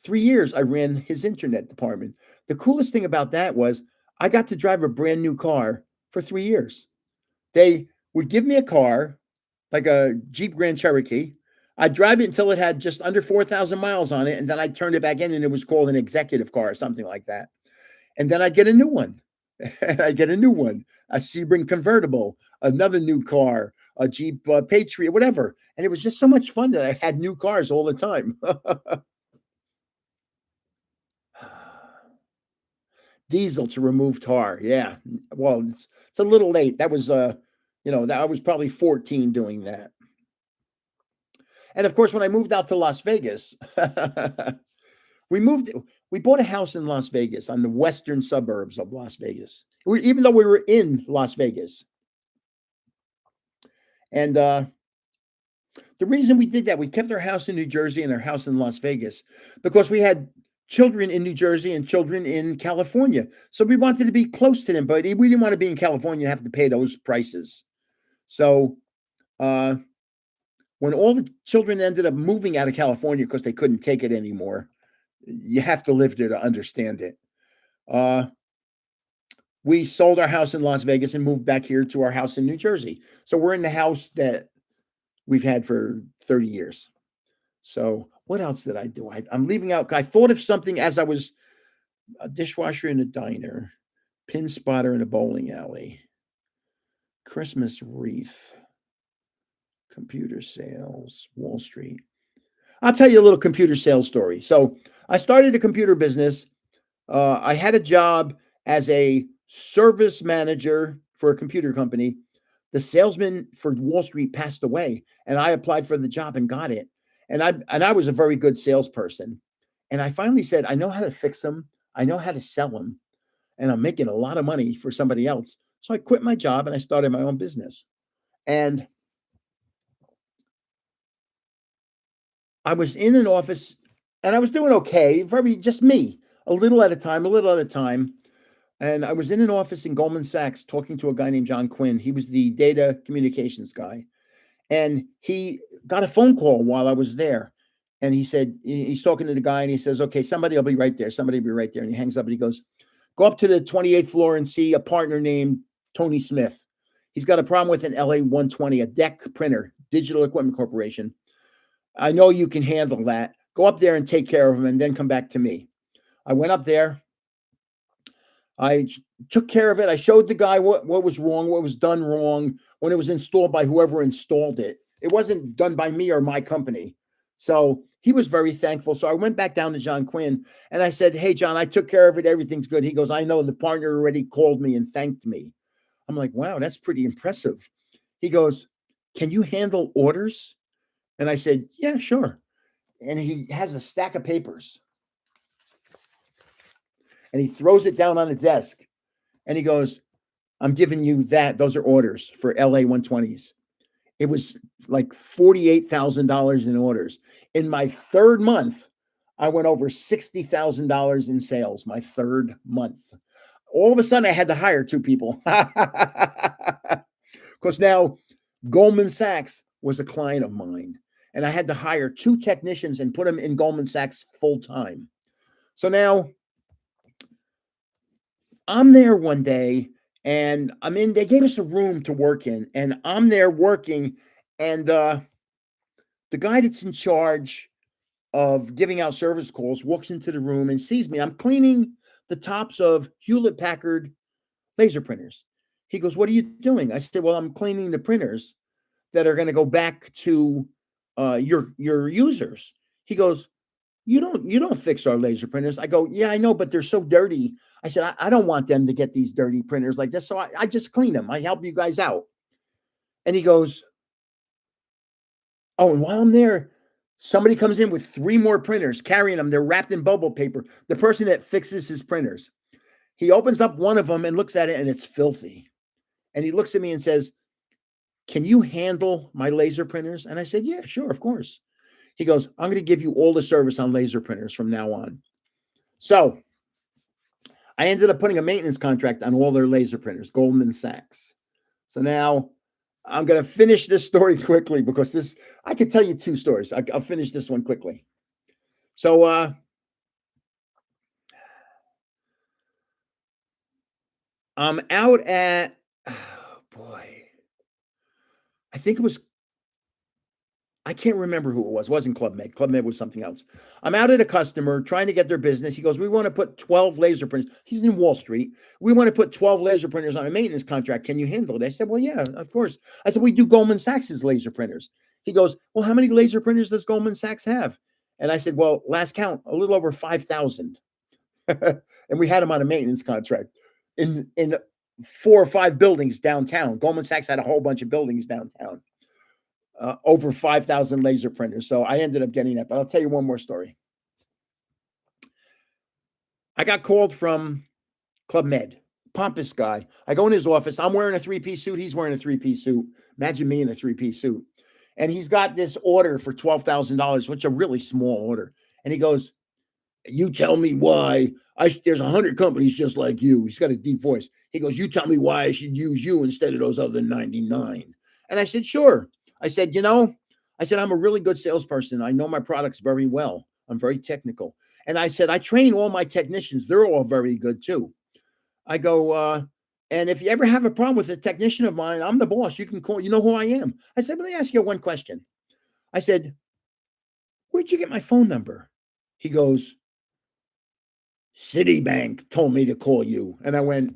years, I ran his internet department. The coolest thing about that was I got to drive a brand new car for 3 years. They would give me a car, like a Jeep Grand Cherokee. I'd drive it until it had just under 4,000 miles on it, and then I'd turn it back in, and it was called an executive car or something like that. And then I'd get a new one. I'd get a new one, a Sebring convertible, another new car, a Jeep Patriot, whatever. And it was just so much fun that I had new cars all the time. Diesel to remove tar. Yeah. Well, it's a little late. That was that I was probably 14 doing that. And of course, when I moved out to Las Vegas, we bought a house in Las Vegas on the western suburbs of Las Vegas, even though we were in Las Vegas. And the reason we did that, we kept our house in New Jersey and our house in Las Vegas because we had children in New Jersey and children in California. So we wanted to be close to them, but we didn't want to be in California and have to pay those prices. So when all the children ended up moving out of California because they couldn't take it anymore, you have to live there to understand it. We sold our house in Las Vegas and moved back here to our house in New Jersey. So we're in the house that we've had for 30 years. So what else did I do? I'm leaving out. I thought of something as I was a dishwasher in a diner, pin spotter in a bowling alley, Christmas wreath, computer sales, Wall Street. I'll tell you a little computer sales story. So I started a computer business. I had a job as a service manager for a computer company. The salesman for Wall Street passed away, and I applied for the job and got it. And I was a very good salesperson. And I finally said, I know how to fix them. I know how to sell them. And I'm making a lot of money for somebody else. So I quit my job and I started my own business. And I was in an office and I was doing okay, just me, a little at a time. And I was in an office in Goldman Sachs talking to a guy named John Quinn. He was the data communications guy. And he got a phone call while I was there. And he said, he's talking to the guy and he says, okay, somebody will be right there. Somebody will be right there. And he hangs up and he goes, go up to the 28th floor and see a partner named Tony Smith. He's got a problem with an LA 120, a DEC printer, Digital Equipment Corporation. I know you can handle that. Go up there and take care of them and then come back to me. I went up there. I took care of it. I showed the guy what was wrong, what was done wrong when it was installed by whoever installed it. It wasn't done by me or my company. So he was very thankful. So I went back down to John Quinn and I said, hey, John, I took care of it. Everything's good. He goes, I know, the partner already called me and thanked me. I'm like, wow, that's pretty impressive. He goes, can you handle orders? And I said, yeah, sure. And he has a stack of papers. And he throws it down on the desk. And he goes, I'm giving you that. Those are orders for LA 120s. It was like $48,000 in orders. In my third month, I went over $60,000 in sales, my third month. All of a sudden, I had to hire 2 people. Because now Goldman Sachs was a client of mine. And I had to hire 2 technicians and put them in Goldman Sachs full time. So now I'm there one day and they gave us a room to work in and I'm there working. And the guy that's in charge of giving out service calls walks into the room and sees me. I'm cleaning the tops of Hewlett-Packard laser printers. He goes, what are you doing? I said, well, I'm cleaning the printers that are going to go back to your users. He goes, you don't fix our laser printers. I go, yeah, I know, but they're so dirty. I said, I don't want them to get these dirty printers like this. So I just clean them. I help you guys out. And he goes, oh, and while I'm there, somebody comes in with 3 more printers, carrying them. They're wrapped in bubble paper. The person that fixes his printers. He opens up one of them and looks at it and it's filthy. And he looks at me and says, can you handle my laser printers? And I said, yeah, sure, of course. He goes, I'm going to give you all the service on laser printers from now on. So I ended up putting a maintenance contract on all their laser printers, Goldman Sachs. So now I'm going to finish this story quickly because I could tell you 2 stories. I'll finish this one quickly. So I'm out at, I think it was, I can't remember who it was. It wasn't Club Med. Club Med was something else. I'm out at a customer trying to get their business. He goes, we want to put 12 laser printers. He's in Wall Street. We want to put 12 laser printers on a maintenance contract. Can you handle it? I said, well, yeah, of course. I said, we do Goldman Sachs's laser printers. He goes, well, how many laser printers does Goldman Sachs have? And I said, well, last count, a little over 5,000. And we had them on a maintenance contract in 4 or 5 buildings downtown. Goldman Sachs had a whole bunch of buildings downtown. Over 5,000 laser printers. So I ended up getting that. But I'll tell you one more story. I got called from Club Med, pompous guy. I go in his office. I'm wearing a 3-piece suit. He's wearing a 3-piece suit. Imagine me in a 3-piece suit. And he's got this order for $12,000, which is a really small order. And he goes, you tell me why. There's 100 companies just like you. He's got a deep voice. He goes, you tell me why I should use you instead of those other 99. And I said, sure. I said, I'm a really good salesperson. I know my products very well. I'm very technical. And I said, I train all my technicians. They're all very good too. I go, and if you ever have a problem with a technician of mine, I'm the boss. You can call, you know who I am. I said, let me ask you one question. I said, where'd you get my phone number? He goes, Citibank told me to call you. And I went,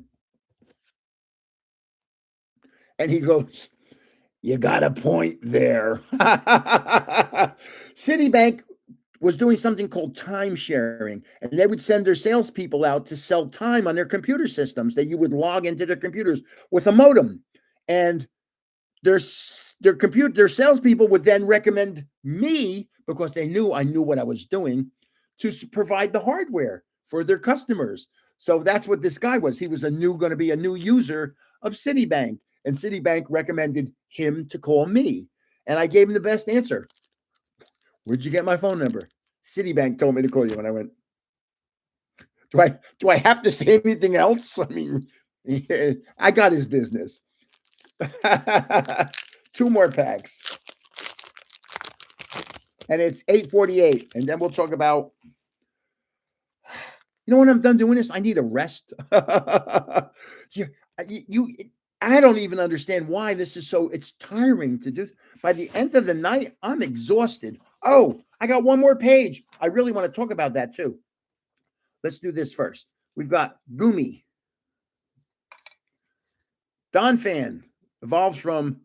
and he goes, you got a point there. Citibank was doing something called time sharing, and they would send their salespeople out to sell time on their computer systems that you would log into their computers with a modem. And their salespeople would then recommend me, because they knew I knew what I was doing, to provide the hardware for their customers. So that's what this guy was. He was going to be a new user of Citibank. And Citibank recommended him to call me. And I gave him the best answer. Where'd you get my phone number? Citibank told me to call you. And I went, do I have to say anything else? I mean, yeah, I got his business. 2 more packs. And it's 8:48. And then we'll talk about, when I'm done doing this, I need a rest. I don't even understand why this is it's tiring to do. By the end of the night, I'm exhausted. Oh, I got one more page. I really want to talk about that too. Let's do this first. We've got Gumi. Donphan evolves from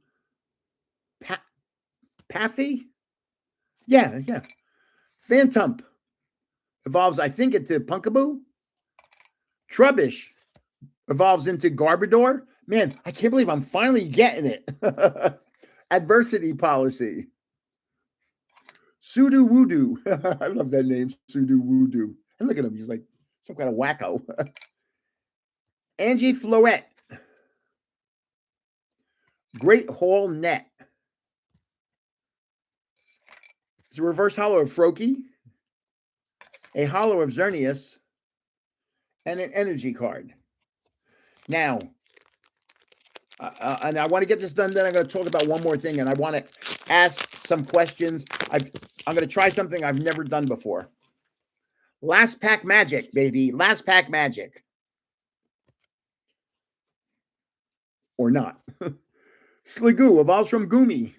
Pathy. Yeah. Phantump evolves, I think, into Punkaboo. Trubbish evolves into Garbodor. Man, I can't believe I'm finally getting it. Adversity Policy. Sudowoodo. I love that name, Sudowoodo. And look at him. He's like some kind of wacko. Angie Floette. Great Hall Net. It's a reverse hollow of Froakie, a hollow of Xerneas, and an energy card. Now, and I want to get this done, then I'm going to talk about one more thing, and I want to ask some questions. I'm going to try something I've never done before. Last pack magic, baby. Last pack magic. Or not. Sliggoo evolves from Gumi.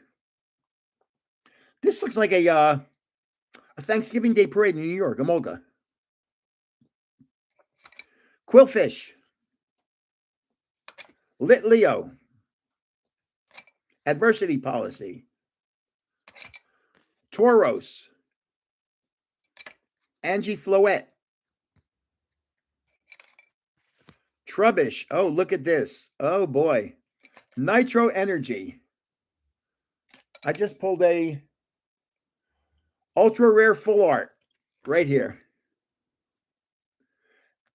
This looks like a Thanksgiving Day parade in New York, Emolga. Quillfish. Lit Leo. Adversity Policy. Tauros. Angie Floette. Trubbish. Oh, look at this. Oh, boy. Nitro Energy. I just pulled a ultra rare full art right here.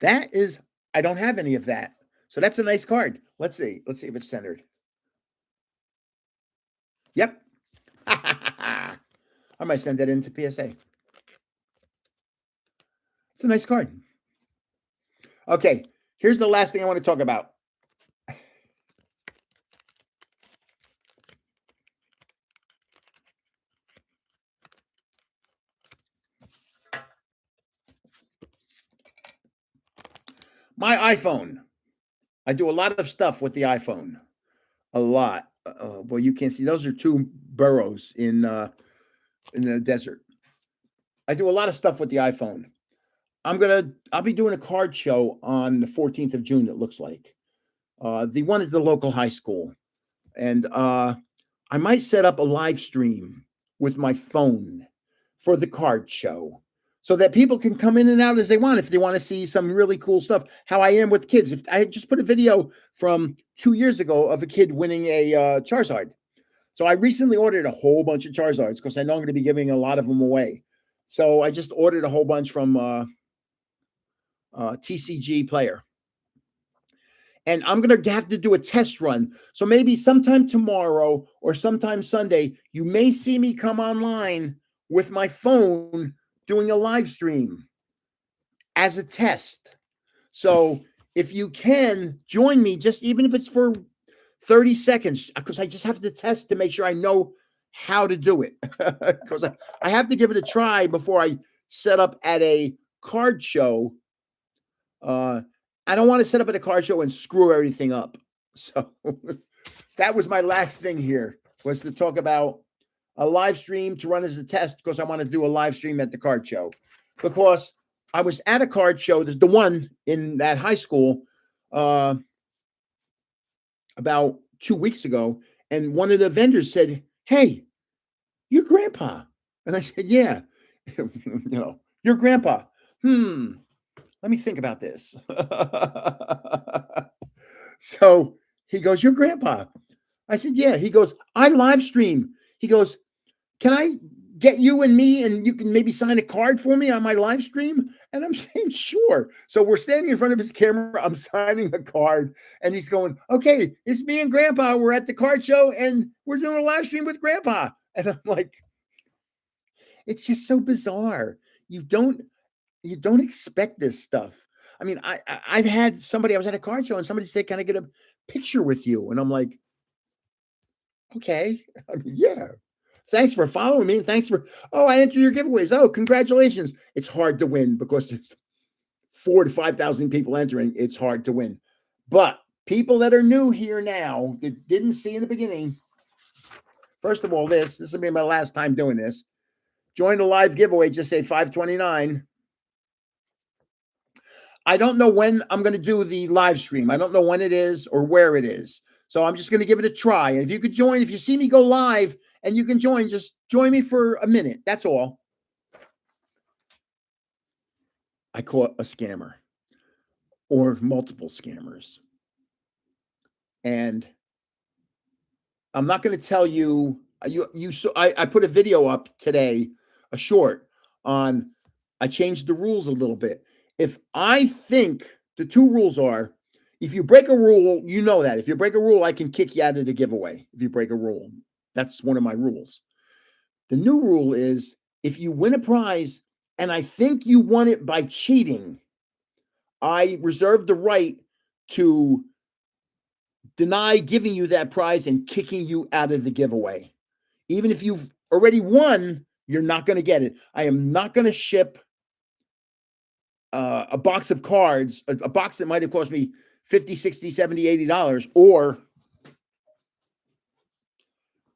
That is, I don't have any of that. So that's a nice card. Let's see. Let's see if it's centered. Yep. I might send that into PSA. It's a nice card. Okay, here's the last thing I want to talk about. My iPhone. I do a lot of stuff with the iPhone. A lot. Well, you can't see. Those are two burrows in the desert. I do a lot of stuff with the iPhone. I'll be doing a card show on the 14th of June, it looks like. The one at the local high school. And I might set up a live stream with my phone for the card show so that people can come in and out as they want. If they want to see some really cool stuff, how I am with kids. If I just put a video from 2 years ago of a kid winning a Charizard. So I recently ordered a whole bunch of Charizards because I know I'm going to be giving a lot of them away. So I just ordered a whole bunch from TCG Player. And I'm going to have to do a test run. So maybe sometime tomorrow or sometime Sunday, you may see me come online with my phone doing a live stream as a test. So if you can join me, just even if it's for 30 seconds, because I just have to test to make sure I know how to do it. Because I have to give it a try before I set up at a card show. I don't want to set up at a card show and screw everything up. So that was my last thing here, was to talk about a live stream to run as a test, because I want to do a live stream at the card show. Because I was at a card show, there's the one in that high school about 2 weeks ago, and one of the vendors said, "Hey, your grandpa." And I said, "Yeah." Your grandpa. Let me think about this. So he goes, "Your grandpa." I said, "Yeah." He goes, "I live stream." He goes, "Can I get you and me and you can maybe sign a card for me on my live stream?" And I'm saying, "Sure." So we're standing in front of his camera. I'm signing a card and he's going, "Okay, it's me and Grandpa. We're at the card show and we're doing a live stream with Grandpa." And I'm like, it's just so bizarre. You don't expect this stuff. I mean, I've had somebody, I was at a card show and somebody said, "Can I get a picture with you?" And I'm like, okay. I mean, yeah. Thanks for following me. Thanks for, I enter your giveaways. Oh, congratulations. It's hard to win because there's 4,000 to 5,000 people entering. It's hard to win. But people that are new here now that didn't see in the beginning, first of all, this will be my last time doing this. Join the live giveaway. Just say 529. I don't know when I'm going to do the live stream. I don't know when it is or where it is. So I'm just going to give it a try. And if you could join, if you see me go live and you can join, just join me for a minute. That's all. I caught a scammer or multiple scammers. And I'm not going to tell you, I put a video up today, a short on, I changed the rules a little bit. If I think the two rules are, if you break a rule, you know that. If you break a rule, I can kick you out of the giveaway. If you break a rule, that's one of my rules. The new rule is if you win a prize and I think you won it by cheating, I reserve the right to deny giving you that prize and kicking you out of the giveaway. Even if you've already won, you're not going to get it. I am not going to ship a box of cards, a box that might have cost me $50, $60, $70, $80, or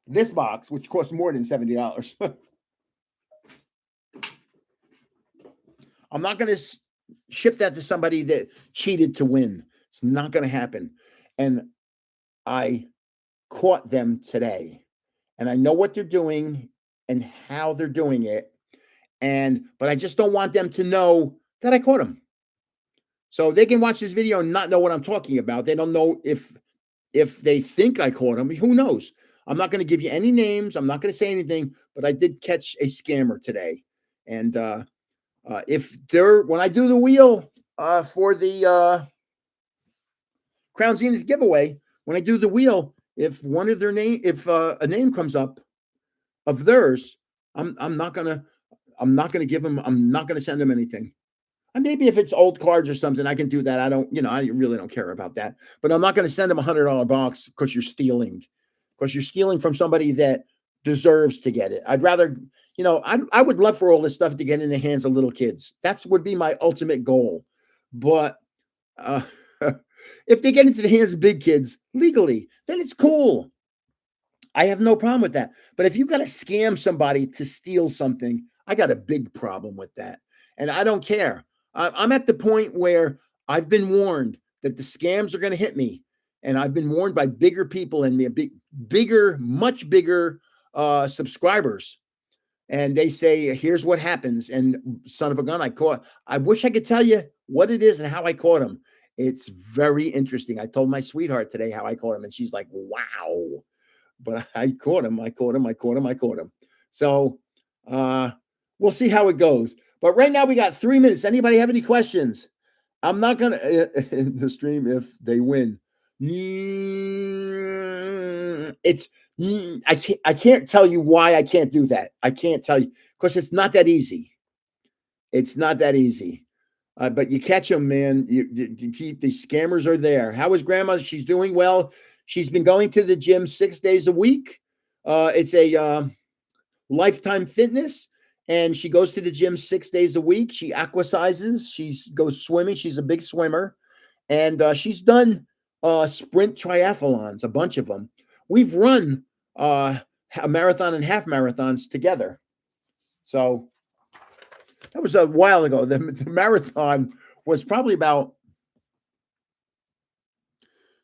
this box, which costs more than $70. I'm not going to ship that to somebody that cheated to win. It's not going to happen. And I caught them today. And I know what they're doing and how they're doing it. But I just don't want them to know that I caught them. So they can watch this video and not know what I'm talking about. They don't know if they think I caught them. Who knows? I'm not going to give you any names. I'm not going to say anything, but I did catch a scammer today. And when I do the wheel for the Crown Zenith giveaway, when I do the wheel, if one of their name, if a name comes up of theirs, I'm not gonna give them. I'm not gonna send them anything. And maybe if it's old cards or something, I can do that. I really don't care about that. But I'm not going to send them $100 box because you're stealing. Because you're stealing from somebody that deserves to get it. I'd rather, I would love for all this stuff to get in the hands of little kids. That would be my ultimate goal. But if they get into the hands of big kids legally, then it's cool. I have no problem with that. But if you got to scam somebody to steal something, I got a big problem with that. And I don't care. I'm at the point where I've been warned that the scams are going to hit me. And I've been warned by bigger people and much bigger subscribers. And they say, here's what happens. And son of a gun, I wish I could tell you what it is and how I caught him. It's very interesting. I told my sweetheart today how I caught him. And she's like, wow. But I caught him. So we'll see how it goes. But right now we got 3 minutes. Anybody have any questions? I'm not going to in the stream if they win. I can't tell you why I can't do that. I can't tell you because it's not that easy. It's not that easy. But you catch them, man. The scammers are there. How is grandma? She's doing well. She's been going to the gym 6 days a week. It's a Lifetime Fitness. And she goes to the gym 6 days a week. She aquasizes. She goes swimming. She's a big swimmer. And she's done sprint triathlons, a bunch of them. We've run a marathon and half marathons together. So that was a while ago. The marathon was probably about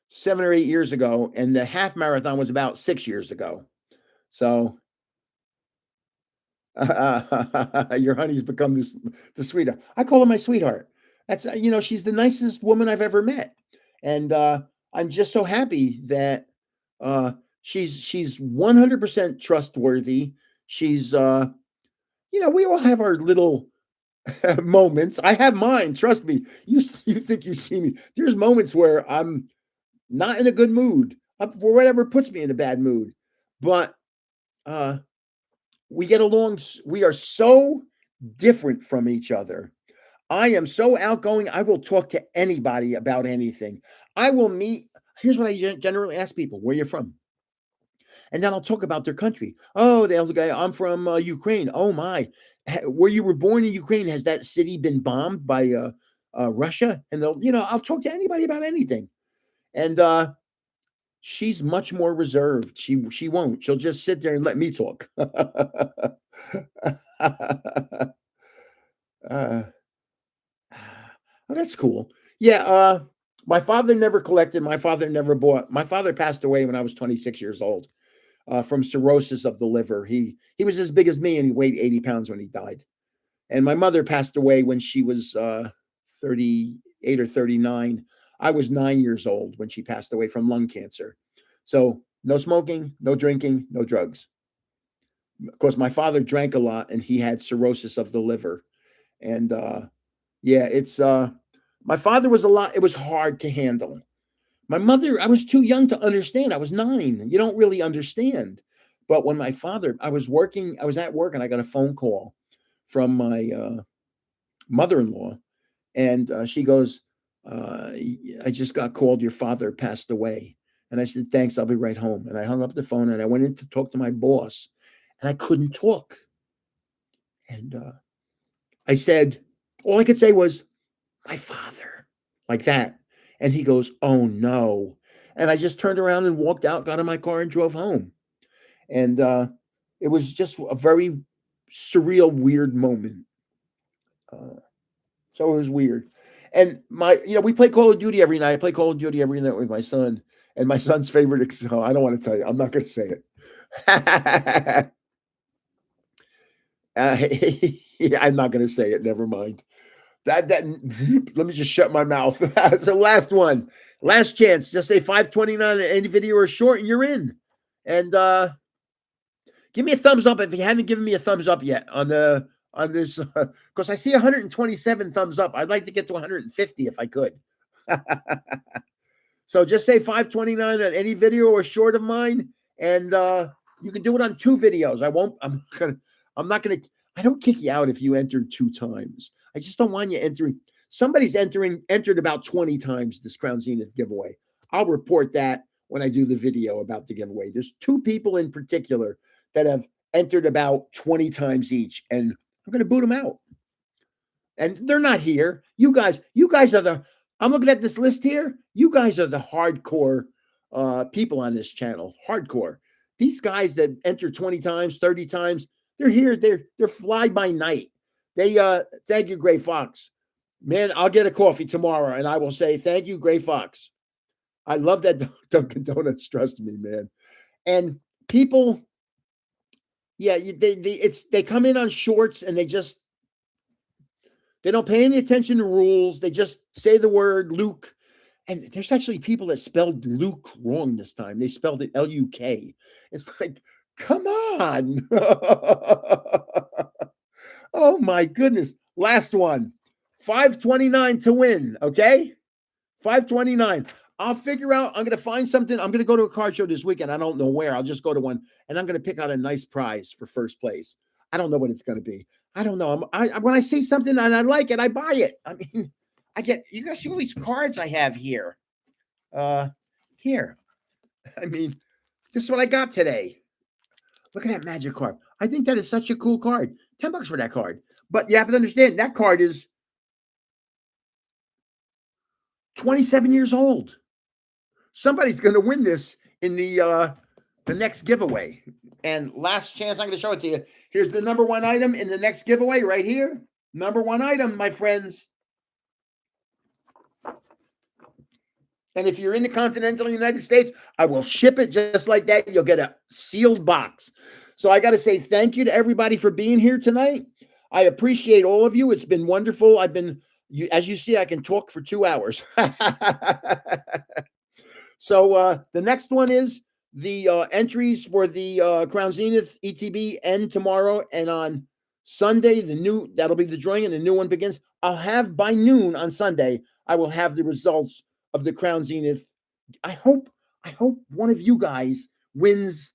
7 or 8 years ago. And the half marathon was about 6 years ago. So your honey's become the sweetheart. I call her my sweetheart. That's, she's the nicest woman I've ever met. And I'm just so happy that she's 100% trustworthy. She's, we all have our little moments. I have mine. Trust me. You think you see me. There's moments where I'm not in a good mood for whatever puts me in a bad mood. But we get along. We are so different from each other. I am so outgoing. I will talk to anybody about anything. I will meet. Here's what I generally ask people: where you're from, and then I'll talk about their country. Oh, the other guy. I'm from Ukraine. Oh my, where you were born in Ukraine? Has that city been bombed by Russia? And I'll talk to anybody about anything. And she's much more reserved. She won't. She'll just sit there and let me talk. uh, oh, that's cool. Yeah, my father never collected. My father never bought. My father passed away when I was 26 years old from cirrhosis of the liver. He was as big as me, and he weighed 80 pounds when he died. And my mother passed away when she was 38 or 39. I was 9 years old when she passed away from lung cancer. So no smoking, no drinking, no drugs. Of course, my father drank a lot, and he had cirrhosis of the liver. And yeah, it's my father was a lot. It was hard to handle. My mother, I was too young to understand. I was 9. You don't really understand. But when my father, I was working, I was at work, and I got a phone call from my mother-in-law, and she goes, "I just got called. Your father passed away." And I said, "Thanks. I'll be right home." And I hung up the phone, and I went in to talk to my boss, and I couldn't talk. And I said, all I could say was, "My father," like that. And he goes, "Oh no." And I just turned around and walked out, got in my car, and drove home. And it was just a very surreal, weird moment. Uh, so it was weird. And we play Call of Duty every night. I play Call of Duty every night with my son. And my son's favorite, oh, I don't want to tell you. I'm not going to say it. Yeah, I'm not going to say it. Never mind. That let me just shut my mouth. So last one, last chance. Just say 529 on any video or short, and you're in. And give me a thumbs up if you haven't given me a thumbs up yet on this, because I see 127 thumbs up. I'd like to get to 150 if I could. So just say 529 on any video or short of mine, and you can do it on 2 videos. I'm not gonna. I don't kick you out if you entered 2 times. I just don't want you entering. Somebody's entered about 20 times this Crown Zenith giveaway. I'll report that when I do the video about the giveaway. There's 2 people in particular that have entered about 20 times each, and I'm going to boot them out. And they're not here. You guys are I'm looking at this list here. You guys are the hardcore people on this channel. Hardcore. These guys that enter 20 times, 30 times, they're here. They're fly by night. They thank you, Gray Fox. Man, I'll get a coffee tomorrow and I will say thank you, Gray Fox. I love that Dunkin' Donuts. Trust me, man. And people, yeah, they come in on shorts and they don't pay any attention to rules. They just say the word Luke. And there's actually people that spelled Luke wrong this time. They spelled it L-U-K. It's like, come on. Oh my goodness. Last one. 529 to win. Okay. 529. I'll figure out. I'm going to find something. I'm going to go to a card show this weekend. I don't know where. I'll just go to one and I'm going to pick out a nice prize for first place. I don't know what it's going to be. I don't know. When I see something and I like it, I buy it. I mean, you guys see all these cards I have here. Here. I mean, this is what I got today. Look at that magic card. I think that is such a cool card. $10 for that card. But you have to understand that card is 27 years old. Somebody's going to win this in the next giveaway. And last chance, I'm going to show it to you. Here's the number 1 item in the next giveaway right here. Number 1 item, my friends. And if you're in the continental United States, I will ship it just like that. You'll get a sealed box. So I got to say thank you to everybody for being here tonight. I appreciate all of you. It's been wonderful. As you see, I can talk for 2 hours. So the next one is the entries for the Crown Zenith ETB end tomorrow, and on Sunday that'll be the drawing, and the new one begins. I'll have by noon on Sunday. I will have the results of the Crown Zenith. I hope one of you guys wins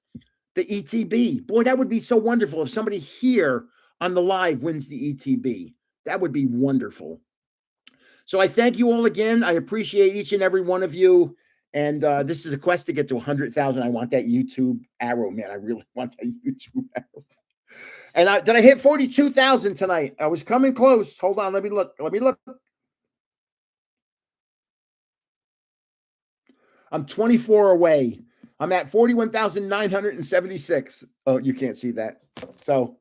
the ETB. Boy, that would be so wonderful if somebody here on the live wins the ETB. That would be wonderful. So I thank you all again. I appreciate each and every one of you. And this is a quest to get to 100,000. I want that YouTube arrow, man. I really want that YouTube arrow. And did I hit 42,000 tonight? I was coming close. Hold on. Let me look. I'm 24 away. I'm at 41,976. Oh, you can't see that. So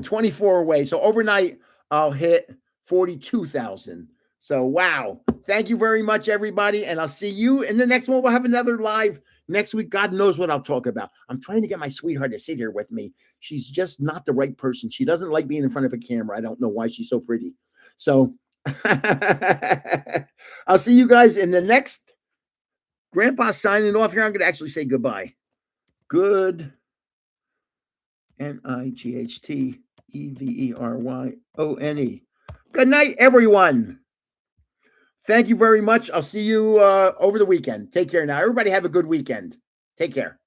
24 away. So overnight, I'll hit 42,000. So wow. Thank you very much, everybody. And I'll see you in the next one. We'll have another live next week. God knows what I'll talk about. I'm trying to get my sweetheart to sit here with me. She's just not the right person. She doesn't like being in front of a camera. I don't know why she's so pretty. So I'll see you guys in the next. Grandpa signing off here. I'm going to actually say goodbye. Good. NIGHTEVERYONE. Good night, everyone. Thank you very much. I'll see you over the weekend. Take care now. Everybody have a good weekend. Take care.